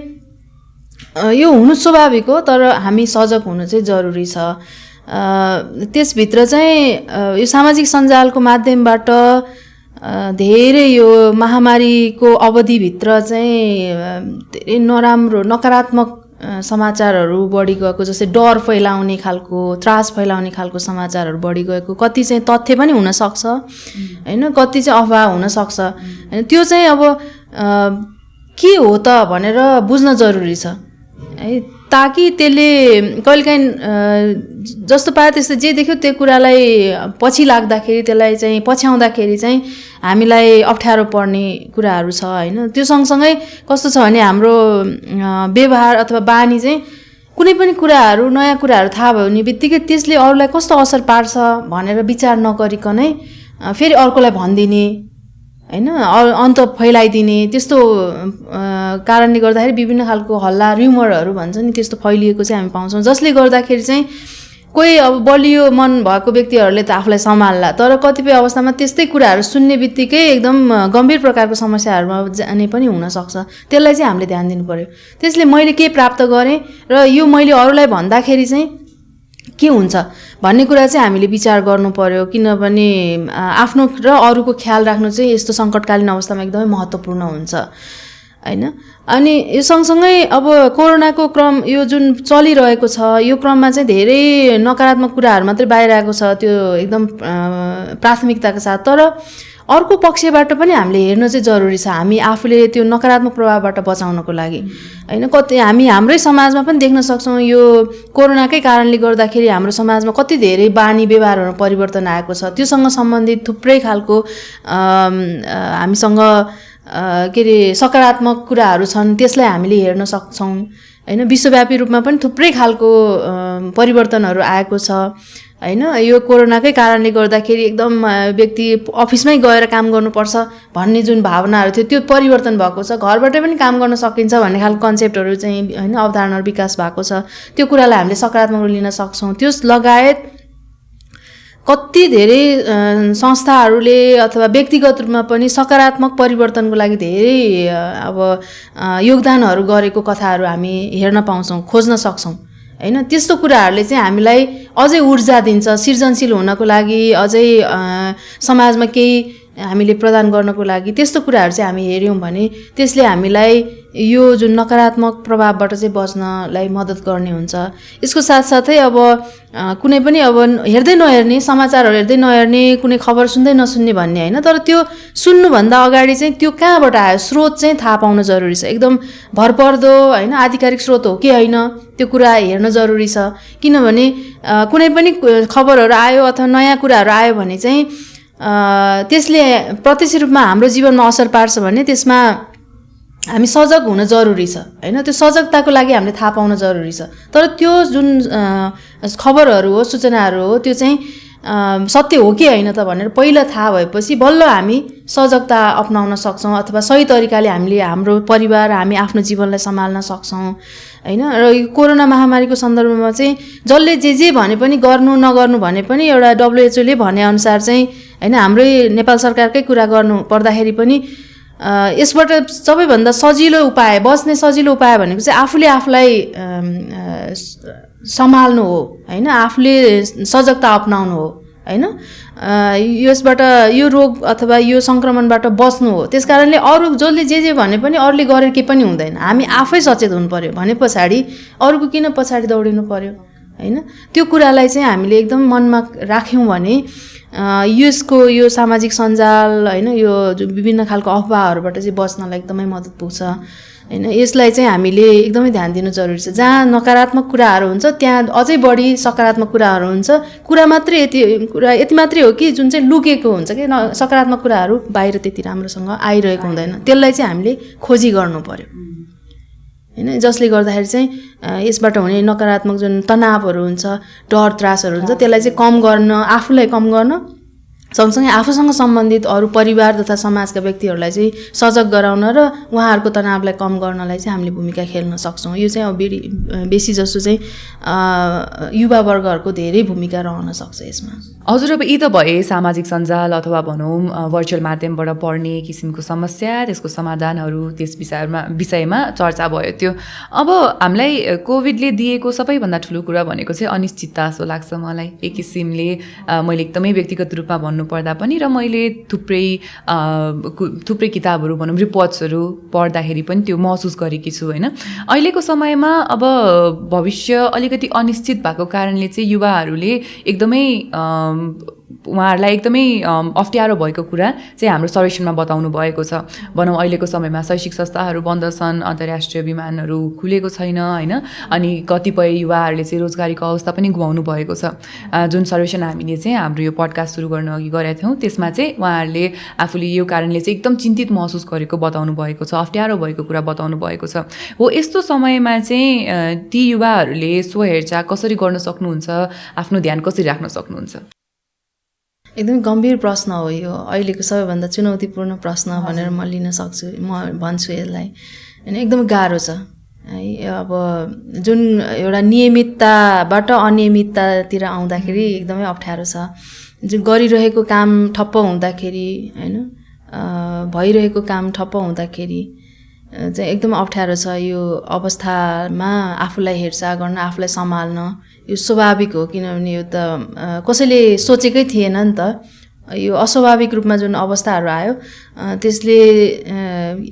यो हुनु स्वाभाविक हो, तर हामी सजग हुनु चाहिँ जरुरी छ। त्यसभित्र चाहिँ यो सामाजिक सञ्जालको माध्यमबाट धेरै यो महामारीको अवधिभित्र चाहिँ धेरै नराम्रो नकारात्मक समाचारहरू बढी गएको, जस्तै डर फैलाउने खालको, त्रास फैलाउने खालको समाचारहरू बढी गएको। कति चाहिँ तथ्य पनि हुनसक्छ होइन, कति चाहिँ अफवाह हुनसक्छ होइन। त्यो चाहिँ अब के हो त भनेर बुझ्न जरुरी छ है, ताकि त्यसले कहिलेकाहीँ जस्तो पायो त्यस्तो जे देख्यो त्यो कुरालाई पछि लाग्दाखेरि, त्यसलाई चाहिँ पछ्याउँदाखेरि चाहिँ हामीलाई अप्ठ्यारो पर्ने कुराहरू छ होइन। त्यो सँगसँगै कस्तो छ भने हाम्रो व्यवहार अथवा बानी चाहिँ कुनै पनि कुराहरू, नयाँ कुराहरू थाहा भयो भने बित्तिकै त्यसले अरूलाई कस्तो असर पार्छ भनेर विचार नगरिकनै फेरि अर्कोलाई भनिदिने होइन, अन्त फैलाइदिने, त्यस्तो कारणले गर्दाखेरि विभिन्न खालको हल्ला र्युमरहरू भन्छ नि, त्यस्तो फैलिएको चाहिँ हामी पाउँछौँ। जसले गर्दाखेरि चाहिँ कोही अब बलियो मन भएको व्यक्तिहरूले त आफूलाई सम्हाल्ला, तर कतिपय अवस्थामा त्यस्तै कुराहरू सुन्ने बित्तिकै एकदम गम्भीर प्रकारको समस्याहरूमा जाने पनि हुनसक्छ। त्यसलाई चाहिँ हामीले ध्यान दिनु पर्यो। त्यसले मैले के प्राप्त गरेँ र यो मैले अरूलाई भन्दाखेरि चाहिँ के हुन्छ भन्ने कुरा चाहिँ हामीले विचार गर्नु पर्यो, किनभने आफ्नो र अरूको ख्याल राख्नु चाहिँ यस्तो सङ्कटकालीन अवस्थामा एकदमै महत्त्वपूर्ण हुन्छ होइन। अनि यो सँगसँगै अब कोरोनाको क्रम यो जुन चलिरहेको छ, यो क्रममा चाहिँ धेरै नकारात्मक कुराहरू मात्रै बाहिर आएको छ, त्यो एकदम प्राथमिकताका साथ। तर अर्को पक्षबाट पनि हामीले हेर्न चाहिँ जरुरी छ, हामी आफूले त्यो नकारात्मक प्रभावबाट बचाउनको लागि होइन। कति हामी हाम्रै समाजमा पनि देख्न सक्छौँ, यो कोरोनाकै कारणले गर्दाखेरि हाम्रो समाजमा कति धेरै बानी व्यवहारहरू परिवर्तन आएको छ। त्योसँग सम्बन्धित थुप्रै खालको हामीसँग के अरे सकारात्मक कुराहरू छन्, त्यसलाई हामीले हेर्न सक्छौँ होइन। विश्वव्यापी रूपमा पनि थुप्रै खालको परिवर्तनहरू आएको छ होइन। यो कोरोनाकै कारणले गर्दाखेरि एकदम व्यक्ति अफिसमै गएर काम गर्नुपर्छ भन्ने जुन भावनाहरू थियो त्यो परिवर्तन भएको छ। घरबाटै पनि काम गर्न सकिन्छ भन्ने खालको कन्सेप्टहरू चाहिँ होइन अवधारणाहरू विकास भएको छ। त्यो कुरालाई हामीले सकारात्मक लिन सक्छौँ। त्यस लगायत कति धेरै संस्थाहरूले अथवा व्यक्तिगत रूपमा पनि सकारात्मक परिवर्तनको लागि धेरै अब योगदानहरू गरेको कथाहरू हामी हेर्न पाउँछौँ, खोज्न सक्छौँ होइन। त्यस्तो कुराहरूले चाहिँ हामीलाई अझै ऊर्जा दिन्छ सृजनशील हुनको लागि, अझै समाजमा केही हामीले प्रदान गर्नको लागि। त्यस्तो कुराहरू चाहिँ हामी हेऱ्यौँ भने त्यसले हामीलाई यो जुन नकारात्मक प्रभावबाट चाहिँ बच्नलाई मद्दत गर्ने हुन्छ। यसको साथसाथै अब कुनै पनि अब हेर्दै नहेर्ने, समाचारहरू हेर्दै नहेर्ने, कुनै खबर सुन्दै नसुन्ने भन्ने होइन, तर त्यो सुन्नुभन्दा अगाडि चाहिँ त्यो कहाँबाट आयो स्रोत चाहिँ थाहा पाउन जरुरी छ। एकदम भरपर्दो होइन आधिकारिक स्रोत हो कि होइन त्यो कुरा हेर्न जरुरी छ। किनभने कुनै पनि खबरहरू आयो अथवा नयाँ कुराहरू आयो भने चाहिँ त्यसले प्रत्यक्ष रूपमा हाम्रो जीवनमा असर पार्छ भने त्यसमा हामी सजग हुन जरुरी छ होइन। त्यो सजगताको लागि हामीले थाहा पाउन जरुरी छ। तर त्यो जुन खबरहरू हो, सूचनाहरू हो, त्यो चाहिँ सत्य हो कि होइन त भनेर पहिला थाहा भएपछि बल्ल हामी सजगता अपनाउन सक्छौँ अथवा सही तरिकाले हामीले हाम्रो परिवार, हामी आफ्नो जीवनलाई सम्हाल्न सक्छौँ होइन। र यो कोरोना महामारीको सन्दर्भमा चाहिँ जसले जे भने पनि गर्नु नगर्नु भने पनि एउटा WHO ले भनेअनुसार चाहिँ होइन हाम्रै नेपाल सरकारकै कुरा गर्नु पर्दाखेरि पनि यसबाट सबैभन्दा सजिलो उपाय, बच्ने सजिलो उपाय भनेको चाहिँ आफूले आफूलाई सम्हाल्नु हो होइन, आफूले सजगता अपनाउनु हो होइन। यसबाट यो रोग अथवा यो सङ्क्रमणबाट बच्नु हो। त्यस कारणले अरू जसले जे भने पनि अरूले गरेर केही पनि हुँदैन, हामी आफै सचेत हुनु पर्यो भने पछाडि अरूको किन पछाडि दौडिनु पर्यो होइन। त्यो कुरालाई चाहिँ हामीले एकदम मनमा राख्यौँ भने यसको यो सामाजिक सञ्जाल होइन, यो विभिन्न खालको अफवाहहरूबाट चाहिँ बच्नलाई एकदमै मद्दत पुग्छ होइन। यसलाई चाहिँ हामीले एकदमै ध्यान दिनु जरुरी छ। जहाँ नकारात्मक कुराहरू हुन्छ त्यहाँ अझै बढी सकारात्मक कुराहरू हुन्छ। कुरा यति मात्रै हो कि जुन चाहिँ लुकेको हुन्छ कि सकारात्मक कुराहरू बाहिर त्यति राम्रोसँग आइरहेको हुँदैन, त्यसलाई चाहिँ हामीले खोजी गर्नु पर्यो होइन। जसले गर्दाखेरि चाहिँ यसबाट हुने नकारात्मक जुन तनावहरू हुन्छ, डर त्रासहरू हुन्छ, त्यसलाई चाहिँ कम गर्न, आफूलाई कम गर्न, सँगसँगै आफूसँग सम्बन्धित अरू परिवार तथा समाजका व्यक्तिहरूलाई चाहिँ सजग गराउन र उहाँहरूको तनावलाई कम गर्नलाई चाहिँ हामीले भूमिका खेल्न सक्छौँ। यो चाहिँ अब बेसी जस्तो चाहिँ युवा वर्गहरूको धेरै भूमिका रहन सक्छ यसमा। हजुर, अब यी त भए सामाजिक सञ्जाल अथवा भनौँ भर्चुअल माध्यमबाट पढ्ने किसिमको समस्या, त्यसको समाधानहरू, त्यस विषयमा चर्चा भयो। त्यो अब हामीलाई कोभिडले दिएको सबैभन्दा ठुलो कुरा भनेको चाहिँ अनिश्चितता जस्तो लाग्छ मलाई। एक किसिमले मैले एकदमै व्यक्तिगत रूपमा भन्नुपर्दा पनि र मैले थुप्रै किताबहरू भनौँ रिपोर्ट्सहरू पढ्दाखेरि पनि त्यो महसुस गरेकी छु होइन। अहिलेको समयमा अब भविष्य अलिकति अनिश्चित भएको कारणले चाहिँ युवाहरूले एकदमै उहाँहरूलाई एकदमै अप्ठ्यारो भएको कुरा चाहिँ हाम्रो सर्वेक्षणमा बताउनु भएको छ। भनौँ अहिलेको समयमा शैक्षिक संस्थाहरू बन्द छन्, अन्तर्राष्ट्रिय विमानहरू खुलेको छैन होइन, अनि कतिपय युवाहरूले चाहिँ रोजगारीको अवस्था पनि गुमाउनु भएको छ। जुन सर्वेक्षण हामीले चाहिँ हाम्रो यो पडकास्ट सुरु गर्न अघि गरेका थियौँ त्यसमा चाहिँ उहाँहरूले आफूले यो कारणले चाहिँ एकदम चिन्तित महसुस गरेको बताउनु भएको छ, अप्ठ्यारो भएको कुरा बताउनु भएको छ। हो, यस्तो समयमा चाहिँ ती युवाहरूले स्वहेरचाह कसरी गर्न सक्नुहुन्छ, आफ्नो ध्यान कसरी राख्न सक्नुहुन्छ? एकदमै गम्भीर प्रश्न हो यो, अहिलेको सबैभन्दा चुनौतीपूर्ण प्रश्न भनेर म लिन सक्छु, म भन्छु यसलाई होइन। एकदमै गाह्रो छ है। अब जुन एउटा नियमितताबाट अनियमिततातिर आउँदाखेरि एकदमै अप्ठ्यारो छ। जुन गरिरहेको काम ठप्प हुँदाखेरि होइन, भइरहेको काम ठप्प हुँदाखेरि चाहिँ एकदम अप्ठ्यारो छ। यो अवस्थामा आफूलाई हेरचाह गर्न, आफूलाई सम्हाल्न यो स्वाभाविक हो, किनभने यो त कसैले सोचेकै थिएन नि त। यो अस्वाभाविक रूपमा जुन अवस्थाहरू आयो त्यसले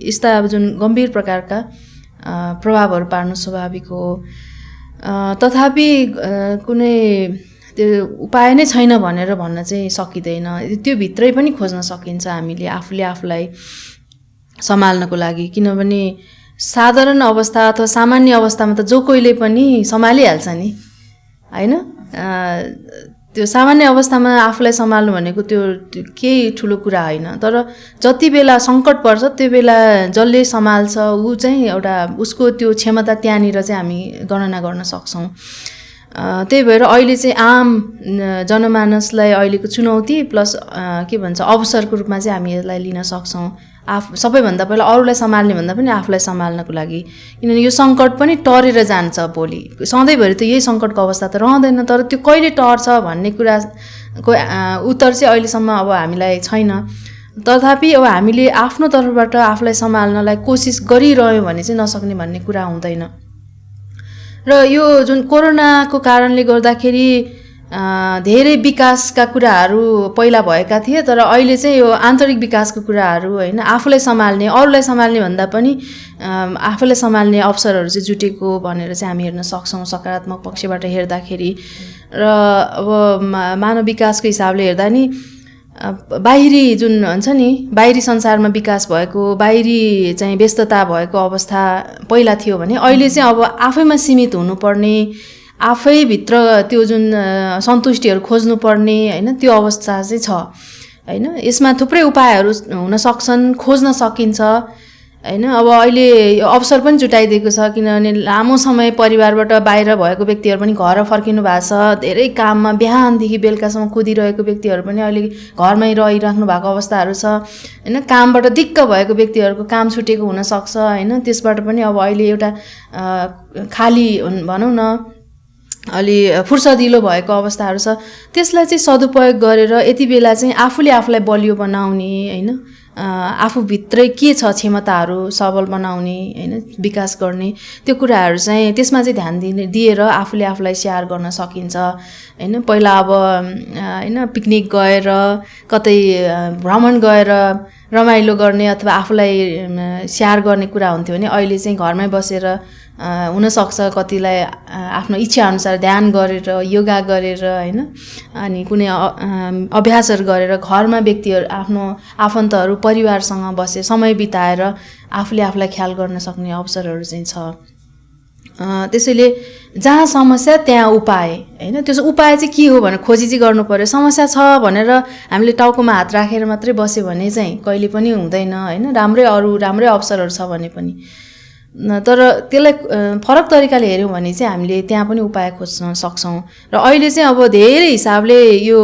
यस्ता जुन गम्भीर प्रकारका प्रभावहरू पार्नु स्वाभाविक हो। तथापि कुनै त्यो उपाय नै छैन भनेर भन्न चाहिँ सकिँदैन। त्यो भित्रै पनि खोज्न सकिन्छ हामीले आफूले आफूलाई सम्हाल्नको लागि, किनभने साधारण अवस्था अथवा सामान्य अवस्थामा त जो कोहीले पनि सम्हालिहाल्छ नि होइन। त्यो सामान्य अवस्थामा आफूलाई सम्हाल्नु भनेको त्यो केही ठुलो कुरा होइन, तर जति बेला सङ्कट पर्छ त्यो बेला जसले सम्हाल्छ ऊ चाहिँ एउटा उसको त्यो क्षमता त्यहाँनिर चाहिँ हामी गणना गर्न सक्छौँ। त्यही भएर अहिले चाहिँ आम जनमानसलाई अहिलेको चुनौती प्लस के भन्छ अवसरको रूपमा चाहिँ हामी यसलाई लिन सक्छौँ। सबैभन्दा पहिला अरूलाई सम्हाल्ने भन्दा पनि आफूलाई सम्हाल्नको लागि, किनभने यो सङ्कट पनि टरेर जान्छ भोलि। सधैँभरि त यही सङ्कटको अवस्था त रहँदैन, तर त्यो कहिले टर्छ भन्ने कुराको उत्तर चाहिँ अहिलेसम्म अब हामीलाई छैन। तथापि अब हामीले आफ्नो तर्फबाट आफूलाई सम्हाल्नलाई कोसिस गरिरह्यौँ भने चाहिँ नसक्ने भन्ने कुरा हुँदैन। र यो जुन कोरोनाको कारणले गर्दाखेरि धेरै विकासका कुराहरू पहिला भएका थिए, तर अहिले चाहिँ यो आन्तरिक विकासको कुराहरू होइन, आफूलाई सम्हाल्ने अरूलाई सम्हाल्ने भन्दा पनि आफूलाई सम्हाल्ने अवसरहरू चाहिँ जुटेको भनेर चाहिँ हामी हेर्न सक्छौँ सकारात्मक पक्षबाट हेर्दाखेरि। र अब मानव विकासको हिसाबले हेर्दा नि बाहिरी जुन हुन्छ नि बाहिरी संसारमा विकास भएको, बाहिरी चाहिँ व्यस्तता भएको अवस्था पहिला थियो भने अहिले चाहिँ अब आफैमा सीमित हुनुपर्ने, आफैभित्र त्यो जुन सन्तुष्टिहरू खोज्नुपर्ने होइन, त्यो अवस्था चाहिँ छ होइन। यसमा थुप्रै उपायहरू हुन सक्छन्, खोज्न सकिन्छ होइन। अब अहिले अवसर पनि जुटाइदिएको छ, किनभने लामो समय परिवारबाट बाहिर भएको व्यक्तिहरू पनि घर फर्किनु भएको छ। धेरै काममा बिहानदेखि बेलुकासम्म कुदिरहेको व्यक्तिहरू पनि अहिले घरमै रहिराख्नु भएको अवस्थाहरू छ होइन। कामबाट दिक्क भएको व्यक्तिहरूको काम छुटेको हुनसक्छ होइन। त्यसबाट पनि अब अहिले एउटा खाली भनौँ न अलि फुर्सदिलो भएको अवस्थाहरू छ, त्यसलाई चाहिँ सदुपयोग गरेर यति बेला चाहिँ आफूले आफूलाई बलियो बनाउने होइन, आफूभित्रै के छ क्षमताहरू सबल बनाउने होइन, विकास गर्ने, त्यो कुराहरू चाहिँ त्यसमा चाहिँ ध्यान दिएर आफूले आफूलाई स्याहार गर्न सकिन्छ होइन। पहिला अब होइन पिकनिक गएर कतै भ्रमण गएर रमाइलो गर्ने अथवा आफूलाई स्याहार गर्ने कुरा हुन्थ्यो भने अहिले चाहिँ घरमै बसेर हुनसक्छ कतिलाई आफ्नो इच्छाअनुसार ध्यान गरेर योगा गरेर होइन, अनि कुनै अभ्यासहरू गरेर घरमा व्यक्तिहरू आफ्नो आफन्तहरू परिवारसँग बसे समय बिताएर आफूले आफूलाई ख्याल गर्न सक्ने अवसरहरू चाहिँ छ। त्यसैले जहाँ समस्या त्यहाँ उपाय होइन। त्यो उपाय चाहिँ के हो भनेर खोजी चाहिँ गर्नु पर्यो। समस्या छ भनेर हामीले टाउकोमा हात राखेर मात्रै बस्यो भने चाहिँ कहिले पनि हुँदैन होइन। राम्रै अवसरहरू छ भने पनि, तर त्यसलाई फरक तरिकाले हेऱ्यौँ भने चाहिँ हामीले त्यहाँ पनि उपाय खोज्न सक्छौँ। र अहिले चाहिँ अब धेरै हिसाबले यो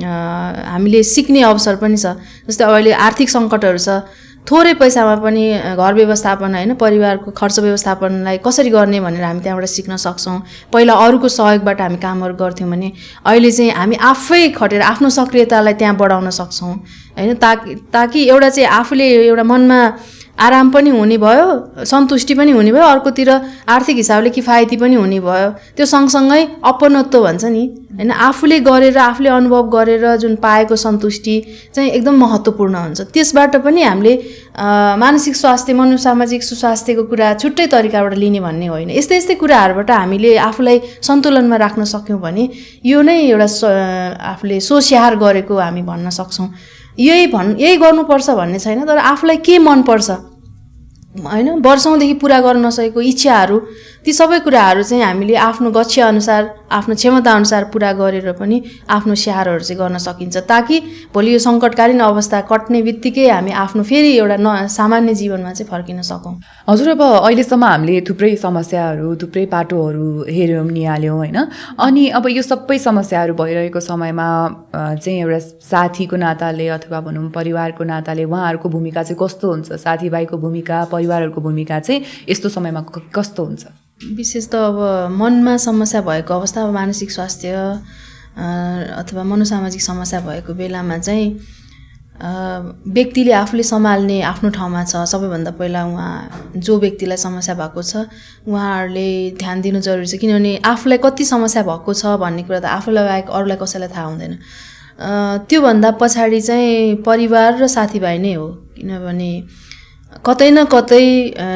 हामीले सिक्ने अवसर पनि छ। जस्तै अहिले आर्थिक सङ्कटहरू छ, थोरै पैसामा पनि घर व्यवस्थापन होइन, परिवारको खर्च व्यवस्थापनलाई कसरी गर्ने भनेर हामी त्यहाँबाट सिक्न सक्छौँ। पहिला अरूको सहयोगबाट हामी कामहरू गर्थ्यौँ भने अहिले चाहिँ हामी आफै खटेर आफ्नो सक्रियतालाई त्यहाँ बढाउन सक्छौँ होइन। ताकि एउटा चाहिँ आफूले एउटा मनमा आराम पनि हुने भयो, सन्तुष्टि पनि हुने भयो, अर्कोतिर आर्थिक हिसाबले किफायती पनि हुने भयो। त्यो सँगसँगै अपनत्व भन्छ नि होइन, आफूले गरेर आफूले अनुभव गरेर जुन पाएको सन्तुष्टि चाहिँ एकदम महत्त्वपूर्ण हुन्छ। त्यसबाट पनि हामीले मानसिक स्वास्थ्य मनोसामाजिक सुस्वास्थ्यको कुरा छुट्टै तरिकाबाट लिने भन्ने होइन। यस्तै यस्तै कुराहरूबाट हामीले आफूलाई सन्तुलनमा राख्न सक्यौँ भने यो नै एउटा आफूले सोस्याहार गरेको हामी भन्न सक्छौँ। यही गर्नुपर्छ भन्ने छैन, तर आफूलाई के मनपर्छ होइन, वर्षौँदेखि पुरा गर्न नसकेको इच्छाहरू, ती सबै कुराहरू चाहिँ हामीले आफ्नो गच्छा अनुसार आफ्नो क्षमता अनुसार पुरा गरेर पनि आफ्नो स्याहारहरू चाहिँ गर्न सकिन्छ, ताकि भोलि यो सङ्कटकालीन अवस्था कट्ने बित्तिकै हामी आफ्नो फेरि एउटा सामान्य जीवनमा चाहिँ फर्किन सकौँ। हजुर, अब अहिलेसम्म हामीले थुप्रै समस्याहरू थुप्रै पाटोहरू हेऱ्यौँ निहाल्यौँ होइन। अनि अब यो सबै समस्याहरू भइरहेको समयमा चाहिँ एउटा साथीको नाताले अथवा भनौँ परिवारको नाताले उहाँहरूको भूमिका चाहिँ कस्तो हुन्छ? साथीभाइको भूमिका, परिवारहरूको भूमिका चाहिँ यस्तो समयमा कस्तो हुन्छ? विशेष त अब मनमा समस्या भएको अवस्था, मानसिक स्वास्थ्य अथवा मनोसामाजिक समस्या भएको बेलामा चाहिँ व्यक्तिले आफूले सम्हाल्ने आफ्नो ठाउँमा छ। सबैभन्दा पहिला जो व्यक्तिलाई समस्या भएको छ उहाँहरूले ध्यान दिनु जरुरी छ, किनभने आफूलाई कति समस्या भएको छ भन्ने कुरा त आफूलाई बाहेक अरूलाई कसैलाई थाहा हुँदैन। त्योभन्दा पछाडि चाहिँ परिवार र साथीभाइ नै हो, किनभने कतै न कतै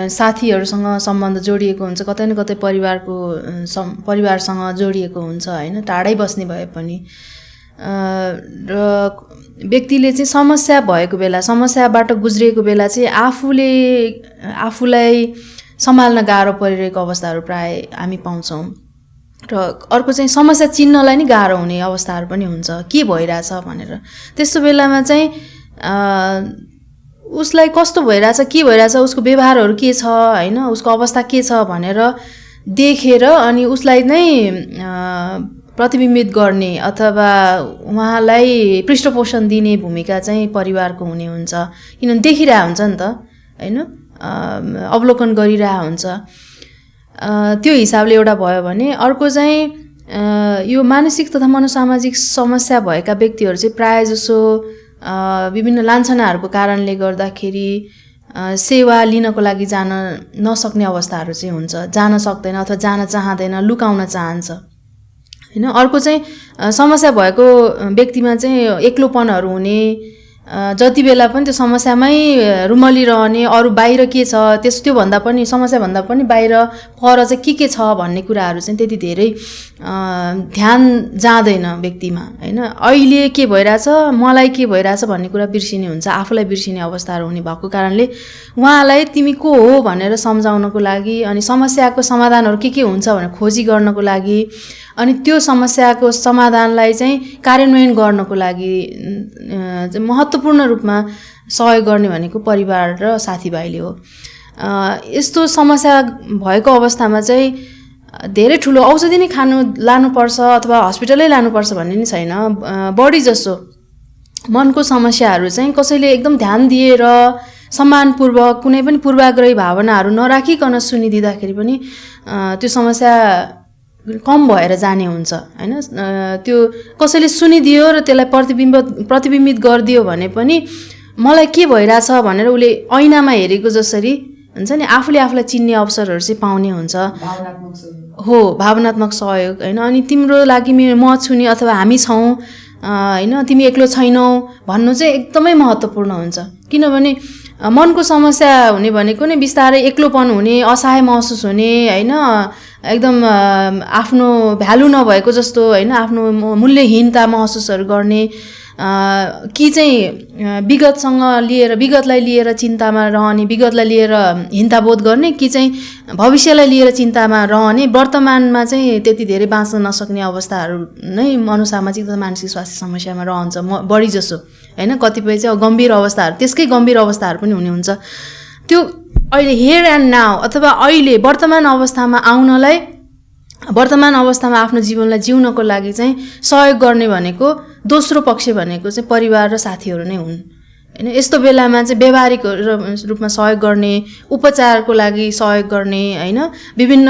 साथीहरूसँग सम्बन्ध जोडिएको हुन्छ, कतै न कतै परिवारसँग जोडिएको हुन्छ होइन, टाढै बस्ने भए पनि। र व्यक्तिले चाहिँ समस्या भएको बेला, समस्याबाट गुज्रिएको बेला चाहिँ आफूलाई सम्हाल्न गाह्रो परिरहेको अवस्थाहरू प्राय हामी पाउँछौँ। र अर्को चाहिँ समस्या चिन्नलाई नै गाह्रो हुने अवस्थाहरू पनि हुन्छ, के भइरहेछ भनेर। त्यस्तो बेलामा चाहिँ उसलाई कस्तो भइरहेछ, के भइरहेछ, उसको व्यवहारहरू के छ होइन, उसको अवस्था के छ भनेर देखेर अनि उसलाई नै प्रतिबिम्बित गर्ने अथवा उहाँलाई पृष्ठपोषण दिने भूमिका चाहिँ परिवारको हुने हुन्छ। किनभने देखिरहेको हुन्छ नि त होइन, अवलोकन गरिरहेको हुन्छ। त्यो हिसाबले एउटा भयो भने अर्को चाहिँ यो मानसिक तथा मनोसामाजिक समस्या भएका व्यक्तिहरू चाहिँ प्रायः जसो विभिन्न लान्छनाहरूको कारणले गर्दाखेरि सेवा लिनको लागि जान नसक्ने अवस्थाहरू चाहिँ हुन्छ, जान सक्दैन अथवा जान चाहँदैन, लुकाउन चाहन्छ होइन। अर्को चाहिँ समस्या भएको व्यक्तिमा चाहिँ एक्लोपनहरू हुने, जति बेला पनि त्यो समस्यामै रुमलिरहने, अरू बाहिर के छ त्योभन्दा पनि, समस्याभन्दा पनि बाहिर पर चाहिँ के छ भन्ने कुराहरू चाहिँ त्यति धेरै ध्यान जाँदैन व्यक्तिमा होइन। अहिले के भइरहेछ, मलाई के भइरहेछ भन्ने कुरा बिर्सिने हुन्छ, आफूलाई बिर्सिने अवस्थाहरू हुने भएको कारणले उहाँलाई तिमी को हो भनेर सम्झाउनको लागि अनि समस्याको समाधानहरू के हुन्छ भनेर खोजी गर्नको लागि अनि त्यो समस्याको समाधानलाई चाहिँ कार्यान्वयन गर्नको लागि महत्त्वपूर्ण रूपमा सहयोग गर्ने भनेको परिवार र साथीभाइले हो। यस्तो समस्या भएको अवस्थामा चाहिँ धेरै ठुलो औषधि नै लानुपर्छ अथवा हस्पिटलै लानुपर्छ भन्ने नि छैन। बढी जसो मनको समस्याहरू चाहिँ कसैले एकदम ध्यान दिएर सम्मानपूर्वक कुनै पनि पूर्वाग्रही भावनाहरू नराखिकन सुनिदिँदाखेरि पनि त्यो समस्या कम भएर जाने हुन्छ होइन। त्यो कसैले सुनिदियो र त्यसलाई प्रतिबिम्बित गरिदियो भने पनि मलाई के भइरहेछ भनेर उसले ऐनामा हेरेको जसरी हुन्छ नि, आफूले आफूलाई चिन्ने अवसरहरू चाहिँ पाउने हुन्छ। हो, भावनात्मक सहयोग होइन। अनि तिम्रो लागि म छु नि अथवा हामी छौँ होइन, तिमी एक्लो छैनौ भन्नु चाहिँ एकदमै महत्त्वपूर्ण हुन्छ। किनभने मनको समस्या हुने भनेको नै बिस्तारै एक्लोपन हुने, असहाय महसुस हुने होइन, एकदम आफ्नो भ्यालु नभएको जस्तो होइन, आफ्नो मूल्यहीनता महसुसहरू गर्ने, कि चाहिँ विगतलाई लिएर चिन्तामा रहने, विगतलाई लिएर हिंताबोध गर्ने, कि चाहिँ भविष्यलाई लिएर चिन्तामा रहने, वर्तमानमा चाहिँ त्यति धेरै बाँच्न नसक्ने अवस्थाहरू नै मनोसामाजिक तथा मानसिक स्वास्थ्य समस्यामा रहन्छ बढी जसो होइन। कतिपय चाहिँ गम्भीर अवस्थाहरू, त्यसकै गम्भीर अवस्थाहरू पनि हुने हुन्छ। त्यो अहिले हियर एन्ड नाउ अथवा अहिले वर्तमान अवस्थामा आउनलाई, वर्तमान अवस्थामा आफ्नो जीवनलाई जिउनको लागि चाहिँ सहयोग गर्ने भनेको दोस्रो पक्ष भनेको चाहिँ परिवार र साथीहरू नै हुन् होइन। यस्तो बेलामा चाहिँ व्यवहारिक रूपमा सहयोग गर्ने, उपचारको लागि सहयोग गर्ने होइन, विभिन्न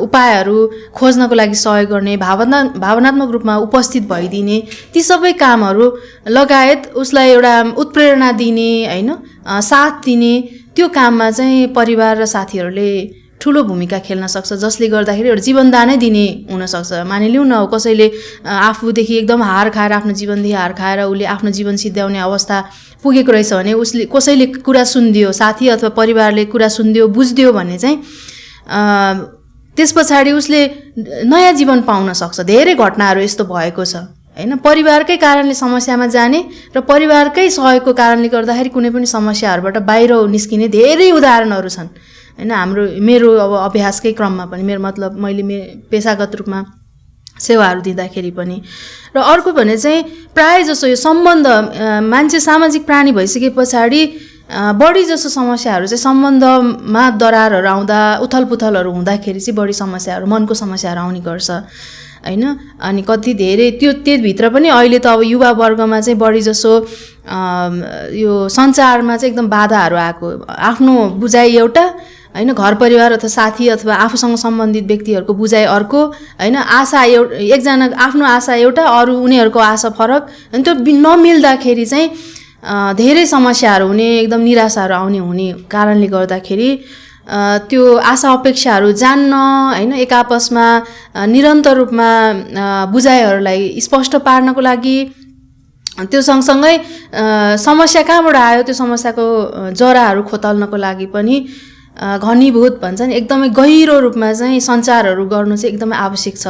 उपायहरू खोज्नको लागि सहयोग गर्ने, भावनात्मक रूपमा उपस्थित भइदिने, ती सबै कामहरू लगायत उसलाई एउटा उत्प्रेरणा दिने होइन, साथ दिने, त्यो काममा चाहिँ परिवार र साथीहरूले ठुलो भूमिका खेल्न सक्छ, जसले गर्दाखेरि एउटा जीवनदानै दिने हुनसक्छ। मानिलिउँ न, कसैले आफूदेखि एकदम हार खाएर, आफ्नो जीवनदेखि हार खाएर उसले आफ्नो जीवन सिद्ध्याउने अवस्था पुगेको रहेछ भने उसले कसैले कुरा सुनिदियो, साथी अथवा परिवारले कुरा सुनिदियो, बुझिदियो भने चाहिँ त्यस पछाडि उसले नयाँ जीवन पाउन सक्छ। धेरै घटनाहरू यस्तो भएको छ होइन, परिवारकै कारणले समस्यामा जाने र परिवारकै सहयोगको कारणले गर्दाखेरि कुनै पनि समस्याहरूबाट बाहिर निस्किने धेरै उदाहरणहरू छन् होइन। मेरो अब अभ्यासकै क्रममा पनि, मेरो मतलब मैले पेसागत रूपमा सेवाहरू दिँदाखेरि पनि। र अर्को भने चाहिँ प्रायः जसो यो सम्बन्ध, मान्छे सामाजिक प्राणी भइसके पछाडि बढी जसो समस्याहरू चाहिँ सम्बन्धमा दरारहरू आउँदा, उथलपुथलहरू हुँदाखेरि चाहिँ बढी समस्याहरू, मनको समस्याहरू आउने गर्छ होइन। अनि कति धेरै त्योभित्र पनि अहिले त अब युवा वर्गमा चाहिँ बढी जसो यो सञ्चारमा चाहिँ एकदम बाधाहरू आएको, आफ्नो बुझाइ एउटा होइन, घर परिवार अथवा साथी अथवा आफूसँग सम्बन्धित व्यक्तिहरूको बुझाइ अर्को होइन, आशा एकजना आफ्नो आशा एउटा, अरू उनीहरूको आशा फरक, अनि त्यो नमिल्दाखेरि चाहिँ धेरै समस्याहरू हुने, एकदम निराशाहरू आउने हुने कारणले गर्दाखेरि त्यो आशा अपेक्षाहरू जान्न होइन, एक आपसमा निरन्तर रूपमा बुझाइहरूलाई स्पष्ट पार्नको लागि त्यो सँगसँगै समस्या कहाँबाट आयो त्यो समस्याको जराहरू खोतल्नको लागि पनि घनीभूत भन्छ नि एकदमै गहिरो रूपमा चाहिँ सञ्चारहरू गर्नु चाहिँ एकदमै आवश्यक छ।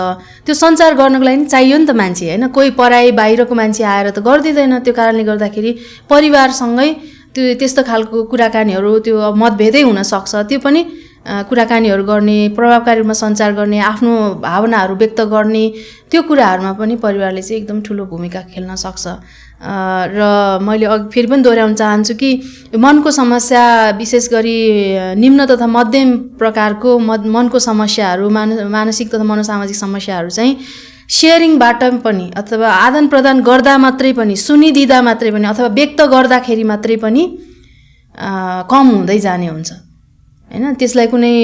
त्यो सञ्चार गर्नको लागि चाहियो नि त मान्छे होइन, कोही पराई बाहिरको मान्छे आएर त गरिदिँदैन। त्यो कारणले गर्दाखेरि परिवारसँगै त्यो त्यस्तो खालको कुराकानीहरू त्यो मतभेदै हुनसक्छ, त्यो पनि कुराकानीहरू गर्ने, प्रभावकारी रूपमा सञ्चार गर्ने, आफ्नो भावनाहरू व्यक्त गर्ने, त्यो कुराहरूमा पनि परिवारले चाहिँ एकदम ठुलो भूमिका खेल्न सक्छ। र मैले फेरि पनि दोहोऱ्याउन चाहन्छु कि मनको समस्या विशेष गरी निम्न तथा मध्यम प्रकारको मनको समस्याहरू, मानसिक तथा मनोसामाजिक समस्याहरू चाहिँ सेयरिङबाट पनि अथवा आदान प्रदान गर्दा मात्रै पनि, सुनिदिँदा मात्रै पनि अथवा व्यक्त गर्दाखेरि मात्रै पनि कम हुँदै जाने हुन्छ होइन। त्यसलाई कुनै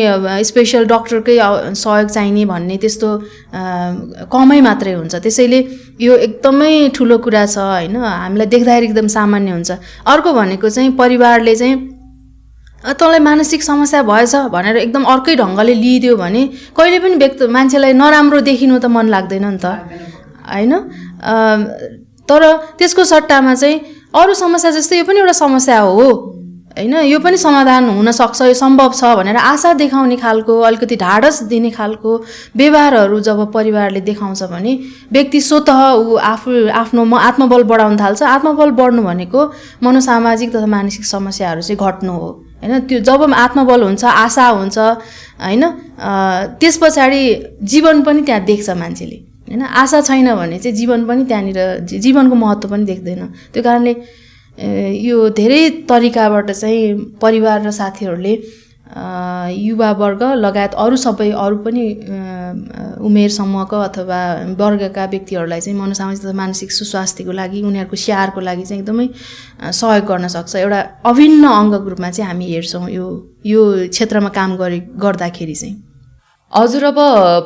स्पेसल डक्टरकै सहयोग चाहिने भन्ने त्यस्तो कमै मात्रै हुन्छ। त्यसैले यो एकदमै ठुलो कुरा छ होइन, हामीलाई देख्दाखेरि एकदम सामान्य हुन्छ। अर्को भनेको चाहिँ परिवारले चाहिँ तँलाई मानसिक समस्या भएछ भनेर एकदम अर्कै ढङ्गले लिइदियो भने कहिले पनि मान्छेलाई नराम्रो देखिनु त मन लाग्दैन नि त होइन। तर त्यसको सट्टामा चाहिँ अरू समस्या जस्तै यो पनि एउटा समस्या हो होइन, यो पनि समाधान हुनसक्छ, यो सम्भव छ भनेर आशा देखाउने खालको, अलिकति ढाडस दिने खालको व्यवहारहरू जब परिवारले देखाउँछ भने व्यक्ति स्वतः ऊ आफ्नो आत्मबल बढाउन थाल्छ। आत्मबल बढ्नु भनेको मनोसामाजिक तथा मानसिक समस्याहरू चाहिँ घट्नु हो होइन। त्यो जब आत्मबल हुन्छ, आशा हुन्छ होइन, त्यस पछाडि जीवन पनि त्यहाँ देख्छ मान्छेले होइन। आशा छैन भने चाहिँ जीवन पनि त्यहाँनिर जीवनको महत्त्व पनि देख्दैन। त्यो कारणले यो धेरै तरिकाबाट चाहिँ परिवार र साथीहरूले युवावर्ग लगायत अरू पनि उमेर समूहको अथवा वर्गका व्यक्तिहरूलाई चाहिँ मनोसामाजिक तथा मानसिक सुस्वास्थ्यको लागि, उनीहरूको स्याहारको लागि चाहिँ एकदमै सहयोग गर्न सक्छ। एउटा अभिन्न अङ्गको रूपमा चाहिँ हामी हेर्छौँ यो क्षेत्रमा काम गर्दाखेरि चाहिँ। हजुर, अब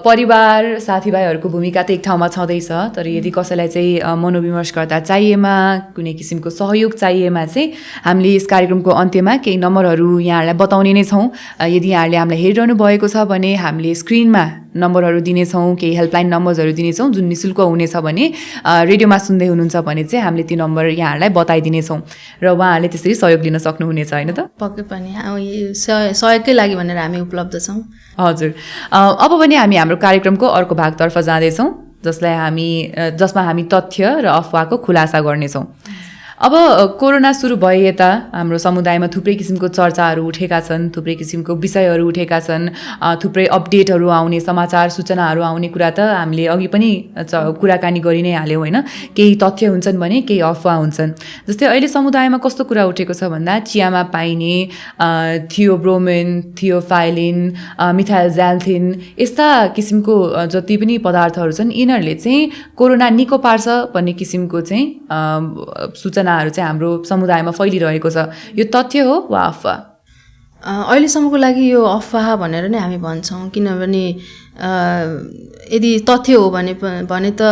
परिवार साथीभाइहरूको भूमिका त एक ठाउँमा छँदैछ, तर यदि कसैलाई चाहिँ मनोविमर्श गर्दा चाहिएमा, कुनै किसिमको सहयोग चाहिएमा चाहिँ हामीले यस कार्यक्रमको अन्त्यमा केही नम्बरहरू यहाँहरूलाई बताउने नै छौँ। यदि यहाँहरूले हामीलाई हेरिरहनु भएको छ भने हामीले स्क्रिनमा नम्बरहरू दिनेछौँ, केही हेल्पलाइन नम्बरहरू दिनेछौँ जुन निःशुल्क हुनेछ भने रेडियोमा सुन्दै हुनुहुन्छ भने चाहिँ हामीले ती नम्बर यहाँहरूलाई बताइदिनेछौँ र उहाँहरूले त्यसरी सहयोग लिन सक्नुहुनेछ होइन त? पक्कै पनि सहयोगकै लागि भनेर हामी उपलब्ध छौँ। हजुर, अब पनि हामी हाम्रो कार्यक्रमको अर्को भागतर्फ जाँदैछौँ जसमा हामी तथ्य र अफवाहको खुलासा गर्नेछौँ। अब कोरोना सुरु भए यता हाम्रो समुदायमा थुप्रै किसिमको चर्चाहरू उठेका छन्, थुप्रै किसिमको विषयहरू उठेका छन्, थुप्रै अपडेटहरू आउने, समाचार सूचनाहरू आउने कुरा त हामीले अघि पनि कुराकानी गरि नै हाल्यौँ होइन। केही तथ्य हुन्छन् भने केही अफवाह हुन्छन्। जस्तै अहिले समुदायमा कस्तो कुरा उठेको छ भन्दा चियामा पाइने थियोब्रोमिन, थियोफाइलिन, मिथाइलज्यान्थिन यस्ता किसिमको जति पनि पदार्थहरू छन् यिनीहरूले चाहिँ कोरोना निको पार्छ भन्ने किसिमको चाहिँ सूचनाहरू चाहिँ हाम्रो समुदायमा फैलिरहेको छ। यो तथ्य हो वा अफवाह? अहिलेसम्मको लागि यो अफवाह भनेर नै हामी भन्छौँ, किनभने यदि तथ्य हो भने त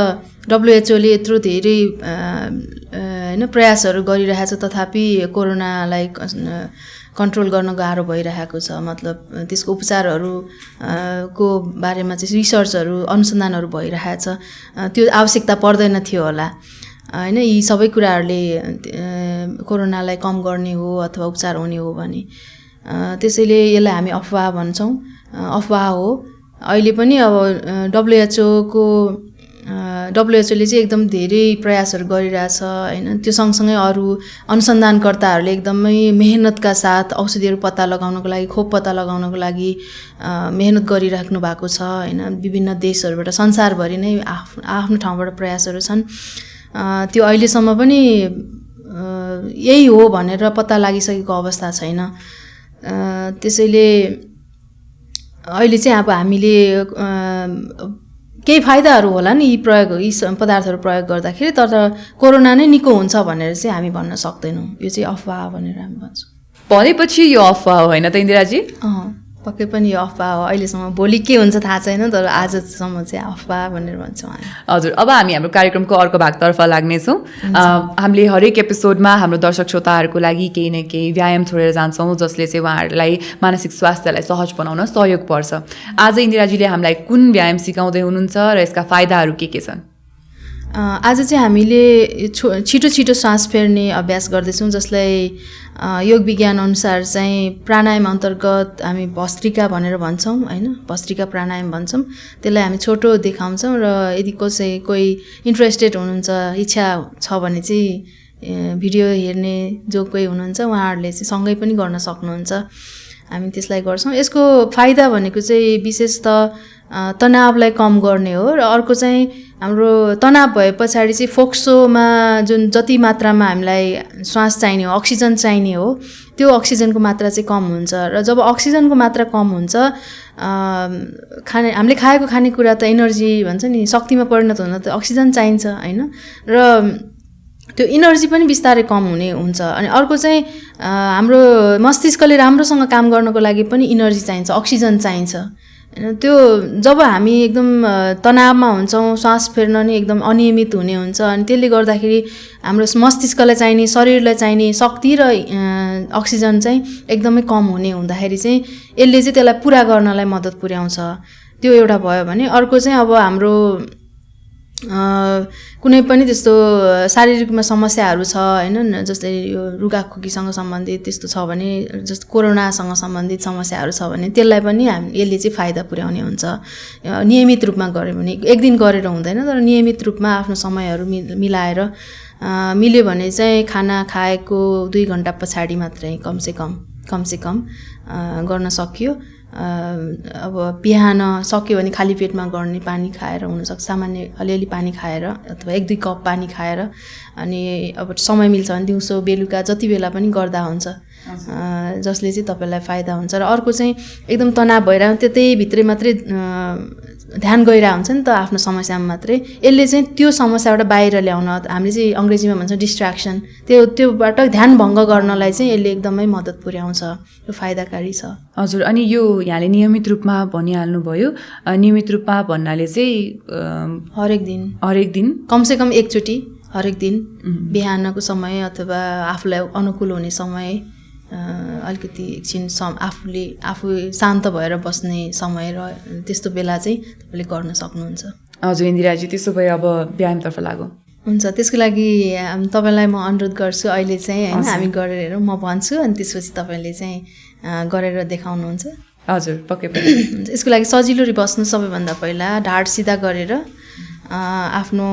WHO ले यत्रो धेरै होइन प्रयासहरू गरिरहेछ, तथापि कोरोनालाई कन्ट्रोल गर्न गाह्रो भइरहेको छ। मतलब त्यसको उपचारहरू को बारेमा चाहिँ रिसर्चहरू, अनुसन्धानहरू भइरहेछ। त्यो आवश्यकता पर्दैन थियो होला होइन। यी सबै कुराहरूले कोरोनालाई कम गर्ने हो अथवा उपचार हुने हो भने, त्यसैले यसलाई हामी अफवाह भन्छौँ। अफवाह हो। अहिले पनि अब WHO ले चाहिँ एकदम धेरै प्रयासहरू गरिरहेछ होइन। त्यो सँगसँगै अरू अनुसन्धानकर्ताहरूले एकदमै मेहनतका साथ औषधिहरू पत्ता लगाउनको लागि, खोप पत्ता लगाउनको लागि मेहनत गरिराख्नु भएको छ होइन। विभिन्न देशहरूबाट, संसारभरि नै आफ्नो ठाउँबाट प्रयासहरू छन्। त्यो अहिलेसम्म पनि यही हो भनेर पत्ता लागिसकेको अवस्था छैन। त्यसैले अहिले चाहिँ अब हामीले केही फाइदाहरू होला नि यी पदार्थहरू प्रयोग गर्दाखेरि, तर कोरोना नै निको हुन्छ भनेर चाहिँ हामी भन्न सक्दैनौँ। यो चाहिँ अफवाह भनेर हामी भन्छौँ। भनेपछि यो अफवाह होइन त इन्दिराजी? पक्कै पनि यो अफवाह हो। अहिलेसम्म भोलि के हुन्छ थाहा छैन, तर आजसम्म चाहिँ अफवाह भनेर भन्छौँ हामी। हजुर, अब हामी हाम्रो कार्यक्रमको अर्को भागतर्फ लाग्नेछौँ। हामीले हरेक एपिसोडमा हाम्रो दर्शक श्रोताहरूको लागि केही न केही व्यायाम छोडेर जान्छौँ, जसले चाहिँ उहाँहरूलाई मानसिक स्वास्थ्यलाई सहज बनाउन सहयोग पर्छ। आज इन्दिराजीले हामीलाई कुन व्यायाम सिकाउँदै हुनुहुन्छ र यसका फाइदाहरू के छन्? आज चाहिँ हामीले छिटो छिटो सास फेर्ने अभ्यास गर्दैछौँ, जसलाई योग विज्ञान अनुसार चाहिँ प्राणायाम अन्तर्गत हामी भस्त्रिका भनेर भन्छौँ होइन, भस्त्रिका प्राणायाम भन्छौँ। त्यसलाई हामी छोटो देखाउँछौँ र यदि कोही इन्ट्रेस्टेड हुनुहुन्छ, इच्छा छ भने चाहिँ भिडियो हेर्ने जो कोही हुनुहुन्छ उहाँहरूले चाहिँ सँगै पनि गर्न सक्नुहुन्छ। हामी त्यसलाई गर्छौँ। यसको फाइदा भनेको चाहिँ विशेष त तनावलाई कम गर्ने हो र अर्को चाहिँ हाम्रो तनाव भए पछाडि चाहिँ फोक्सोमा जुन जति मात्रामा हामीलाई श्वास चाहिने हो, अक्सिजन चाहिने हो, त्यो अक्सिजनको मात्रा चाहिँ कम हुन्छ र जब अक्सिजनको मात्रा कम हुन्छ हामीले खाएको खानेकुरा त एनर्जी भन्छ नि, शक्तिमा परिणत हुन त अक्सिजन चाहिन्छ होइन, र त्यो इनर्जी पनि बिस्तारै कम हुने हुन्छ। अनि अर्को चाहिँ हाम्रो मस्तिष्कले राम्रोसँग काम गर्नको लागि पनि इनर्जी चाहिन्छ, अक्सिजन चाहिन्छ होइन। त्यो जब हामी एकदम तनावमा हुन्छौँ, श्वास फेर्न नि एकदम अनियमित हुने हुन्छ, अनि त्यसले गर्दाखेरि हाम्रो मस्तिष्कलाई चाहिने, शरीरलाई चाहिने शक्ति र अक्सिजन चाहिँ एकदमै कम हुने हुँदाखेरि चाहिँ यसले चाहिँ त्यसलाई पुरा गर्नलाई मद्दत पुर्याउँछ। त्यो एउटा भयो भने अर्को चाहिँ अब हाम्रो कुनै पनि त्यस्तो शारीरिकमा समस्याहरू छ होइन, जस्तै यो रुगाखोकीसँग सम्बन्धित त्यस्तो छ भने, जस्तो कोरोनासँग सम्बन्धित समस्याहरू छ भने त्यसलाई पनि यसले चाहिँ फाइदा पुर्याउने हुन्छ। नियमित रूपमा गऱ्यो भने, एक दिन गरेर हुँदैन, तर नियमित रूपमा आफ्नो समयहरू मिलाएर मिल्यो भने चाहिँ खाना खाएको 2 घन्टा पछाडि मात्रै कमसेकम गर्न सकियो। अब बिहान सक्यो भने खाली पेटमा गर्ने, पानी खाएर हुनसक्छ, सामान्य अलिअलि पानी खाएर अथवा 1-2 कप पानी खाएर, अनि अब समय मिल्छ भने दिउँसो बेलुका जति बेला पनि गर्दा हुन्छ, जसले चाहिँ तपाईँलाई फाइदा हुन्छ। र अर्को चाहिँ एकदम तनाव भइरह्यो त्यतै भित्रै मात्रै ध्यान गइरहेको हुन्छ नि त आफ्नो समस्यामा मात्रै, यसले चाहिँ त्यो समस्याबाट बाहिर ल्याउन, हामीले चाहिँ अङ्ग्रेजीमा भन्छ डिस्ट्र्याक्सन, त्योबाट ध्यान भङ्ग गर्नलाई चाहिँ यसले एकदमै मद्दत पुर्याउँछ, यो फाइदाकारी छ। हजुर, अनि यो यहाँले नियमित रूपमा भनिहाल्नुभयो, नियमित रूपमा भन्नाले चाहिँ हरेक दिन कमसेकम एकचोटि हरेक दिन बिहानको समय अथवा आफूलाई अनुकूल हुने समय, अलिकति एकछिन आफू शान्त भएर बस्ने समय र त्यस्तो बेला चाहिँ तपाईँले गर्न सक्नुहुन्छ। हजुर इन्दिराजी, त्यसो भए अब व्यायामतर्फ लागौँ। हुन्छ, त्यसको लागि तपाईँलाई म अनुरोध गर्छु, अहिले चाहिँ होइन हामी गरेर हेरौँ, म भन्छु अनि त्यसपछि तपाईँले चाहिँ गरेर देखाउनुहुन्छ। हजुर पक्कै पनि। यसको लागि सजिलो बस्नु, सबैभन्दा पहिला ढाड सिधा गरेर आफ्नो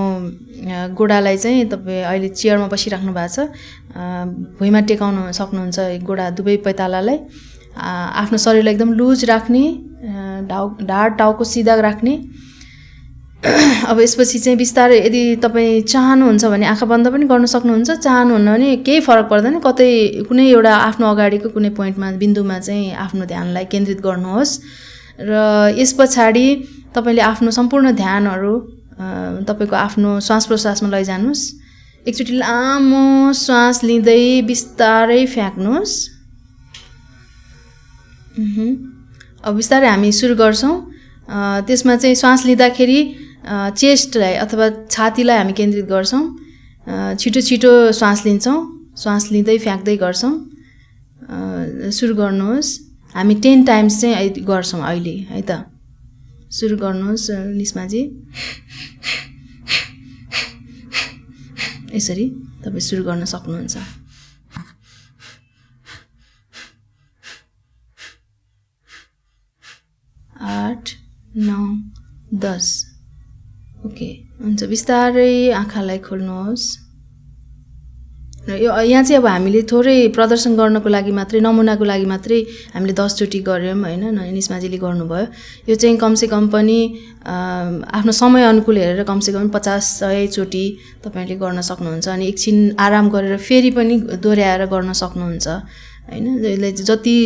गोडालाई चाहिँ तपाईँ अहिले चेयरमा बसिराख्नु भएको छ, भुइँमा टेकाउनु सक्नुहुन्छ गोडा दुवै पैतालालाई, आफ्नो शरीरलाई एकदम लुज राख्ने, ढाड टाउको सिधा राख्ने। अब यसपछि चाहिँ बिस्तारै यदि तपाईँ चाहनुहुन्छ भने आँखा बन्द पनि गर्न सक्नुहुन्छ, चाहनुहुन्न भने केही फरक पर्दैन, कतै कुनै एउटा आफ्नो अगाडिको कुनै पोइन्टमा बिन्दुमा चाहिँ आफ्नो ध्यानलाई केन्द्रित गर्नुहोस् र यस पछाडि तपाईँले आफ्नो सम्पूर्ण ध्यानहरू तपाईँको आफ्नो श्वास प्रश्वासमा लैजानुहोस्। एकचोटि लामो श्वास लिँदै बिस्तारै फ्याँक्नुहोस्। अब बिस्तारै हामी सुरु गर्छौँ। त्यसमा चाहिँ श्वास लिँदाखेरि चेस्टलाई अथवा छातीलाई हामी केन्द्रित गर्छौँ, छिटो छिटो श्वास लिन्छौँ, श्वास लिँदै फ्याँक्दै गर्छौँ। सुरु गर्नुहोस्, हामी 10 टाइम्स चाहिँ गर्छौँ अहिले है त। सुरु गर्नुहोस् निस्माजी, यसरी तपाईँ सुरु गर्न सक्नुहुन्छ। 8, 9, 10। ओके, हुन्छ, बिस्तारै आँखालाई खोल्नुहोस्। र यहाँ चाहिँ अब हामीले थोरै प्रदर्शन गर्नको लागि मात्रै, नमुनाको लागि मात्रै हामीले 10 चोटि गऱ्यौँ होइन, निस्माजीले गर्नुभयो। यो चाहिँ कमसेकम पनि आफ्नो समय अनुकूल हेरेर कमसेकम 50-100 चोटि तपाईँले गर्न सक्नुहुन्छ। अनि एकछिन आराम गरेर फेरि पनि दोहोऱ्याएर गर्न सक्नुहुन्छ होइन। यसले जति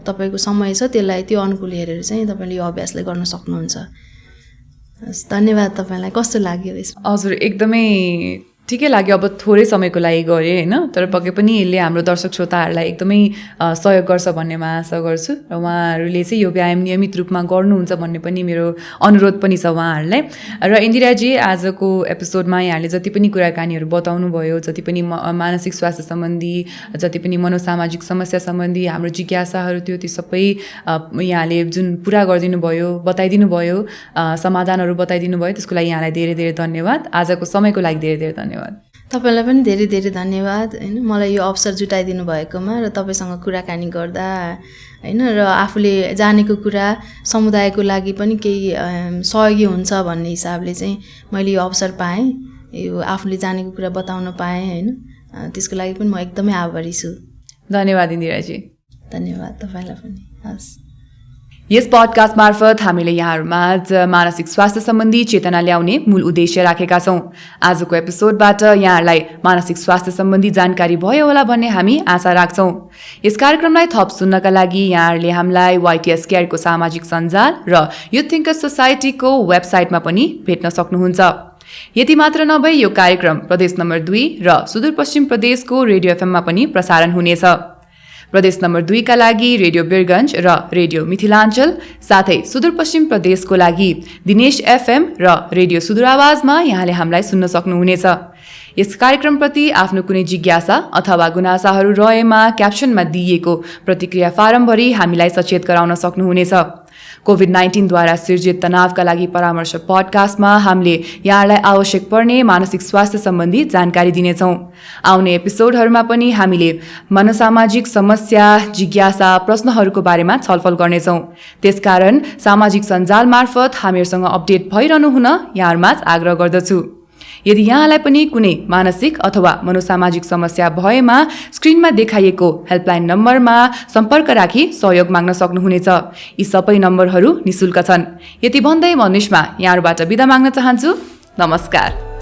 तपाईँको समय छ त्यसलाई त्यो अनुकूल हेरेर चाहिँ तपाईँले यो अभ्यासलाई गर्न सक्नुहुन्छ। धन्यवाद। तपाईँलाई कस्तो लाग्यो? हजुर एकदमै ठिकै लाग्यो। अब थोरै समयको लागि गरेँ होइन, तर पक्कै पनि यसले हाम्रो दर्शक श्रोताहरूलाई एकदमै सहयोग गर्छ भन्ने म आशा गर्छु र उहाँहरूले चाहिँ यो व्यायाम नियमित रूपमा गर्नुहुन्छ भन्ने पनि मेरो अनुरोध पनि छ उहाँहरूलाई। र इन्दिराजी, आजको एपिसोडमा यहाँले जति पनि कुराकानीहरू बताउनु भयो, जति पनि मानसिक स्वास्थ्य सम्बन्धी, जति पनि मनोसामाजिक समस्या सम्बन्धी हाम्रो जिज्ञासाहरू थियो, ती सबै यहाँले जुन पुरा गरिदिनु भयो, बताइदिनु भयो, समाधानहरू बताइदिनु भयो, त्यसको लागि यहाँलाई धेरै धेरै धन्यवाद। आजको समयको लागि धेरै धेरै धन्यवाद। तपाईँलाई पनि धेरै धेरै धन्यवाद होइन, मलाई यो अवसर जुटाइदिनु भएकोमा र तपाईँसँग कुराकानी गर्दा होइन, र आफूले जानेको कुरा समुदायको लागि पनि केही सहयोगी हुन्छ भन्ने हिसाबले चाहिँ मैले यो अवसर पाएँ, यो आफूले जानेको कुरा बताउन पाएँ होइन, त्यसको लागि पनि म एकदमै आभारी छु। धन्यवाद इन्दिराजी। धन्यवाद तपाईँलाई पनि। हस्, यस पडकास्ट मार्फत हामीले यहाँहरूमा मानसिक स्वास्थ्य सम्बन्धी चेतना ल्याउने मूल उद्देश्य राखेका छौँ। आजको एपिसोडबाट यहाँहरूलाई मानसिक स्वास्थ्य सम्बन्धी जानकारी भयो होला भन्ने हामी आशा राख्छौँ। यस कार्यक्रमलाई थप सुन्नका लागि यहाँहरूले हामीलाई YTS केयरको सामाजिक सञ्जाल र युथ थिङ्कर्स सोसाइटीको वेबसाइटमा पनि भेट्न सक्नुहुन्छ। यति मात्र नभई यो कार्यक्रम प्रदेश नम्बर 2 र सुदूरपश्चिम प्रदेशको रेडियो FM मा पनि प्रसारण हुनेछ। प्रदेश नम्बर 2 का लागि रेडियो बिरगञ्ज र रेडियो मिथिलाञ्चल, साथै सुदूरपश्चिम प्रदेशको लागि दिनेश FM र रेडियो सुदूरावाजमा यहाँले हामीलाई सुन्न सक्नुहुनेछ। यस कार्यक्रमप्रति आफ्नो कुनै जिज्ञासा अथवा गुनासाहरू रहेमा क्याप्सनमा दिइएको प्रतिक्रिया फारम भरी हामीलाई सचेत गराउन सक्नुहुनेछ। कोभिड-19 द्वारा सिर्जित तनावका लागि परामर्श पडकास्टमा हामीले यहाँलाई आवश्यक पर्ने मानसिक स्वास्थ्य सम्बन्धी जानकारी दिनेछौँ। आउने एपिसोडहरूमा पनि हामीले मनोसामाजिक समस्या, जिज्ञासा, प्रश्नहरूको बारेमा छलफल गर्नेछौँ। त्यसकारण सामाजिक सञ्जाल मार्फत हामीहरूसँग अपडेट भइरहनु हुन यहाँहरूमाझ आग्रह गर्दछु। यदि यहाँलाई पनि कुनै मानसिक अथवा मनोसामाजिक समस्या भएमा स्क्रिनमा देखाइएको हेल्पलाइन नम्बरमा सम्पर्क राखी सहयोग माग्न सक्नुहुनेछ। यी सबै नम्बरहरू निशुल्क छन्। यति भन्दै म निस्मा यहाँबाट बिदा माग्न चाहन्छु। नमस्कार।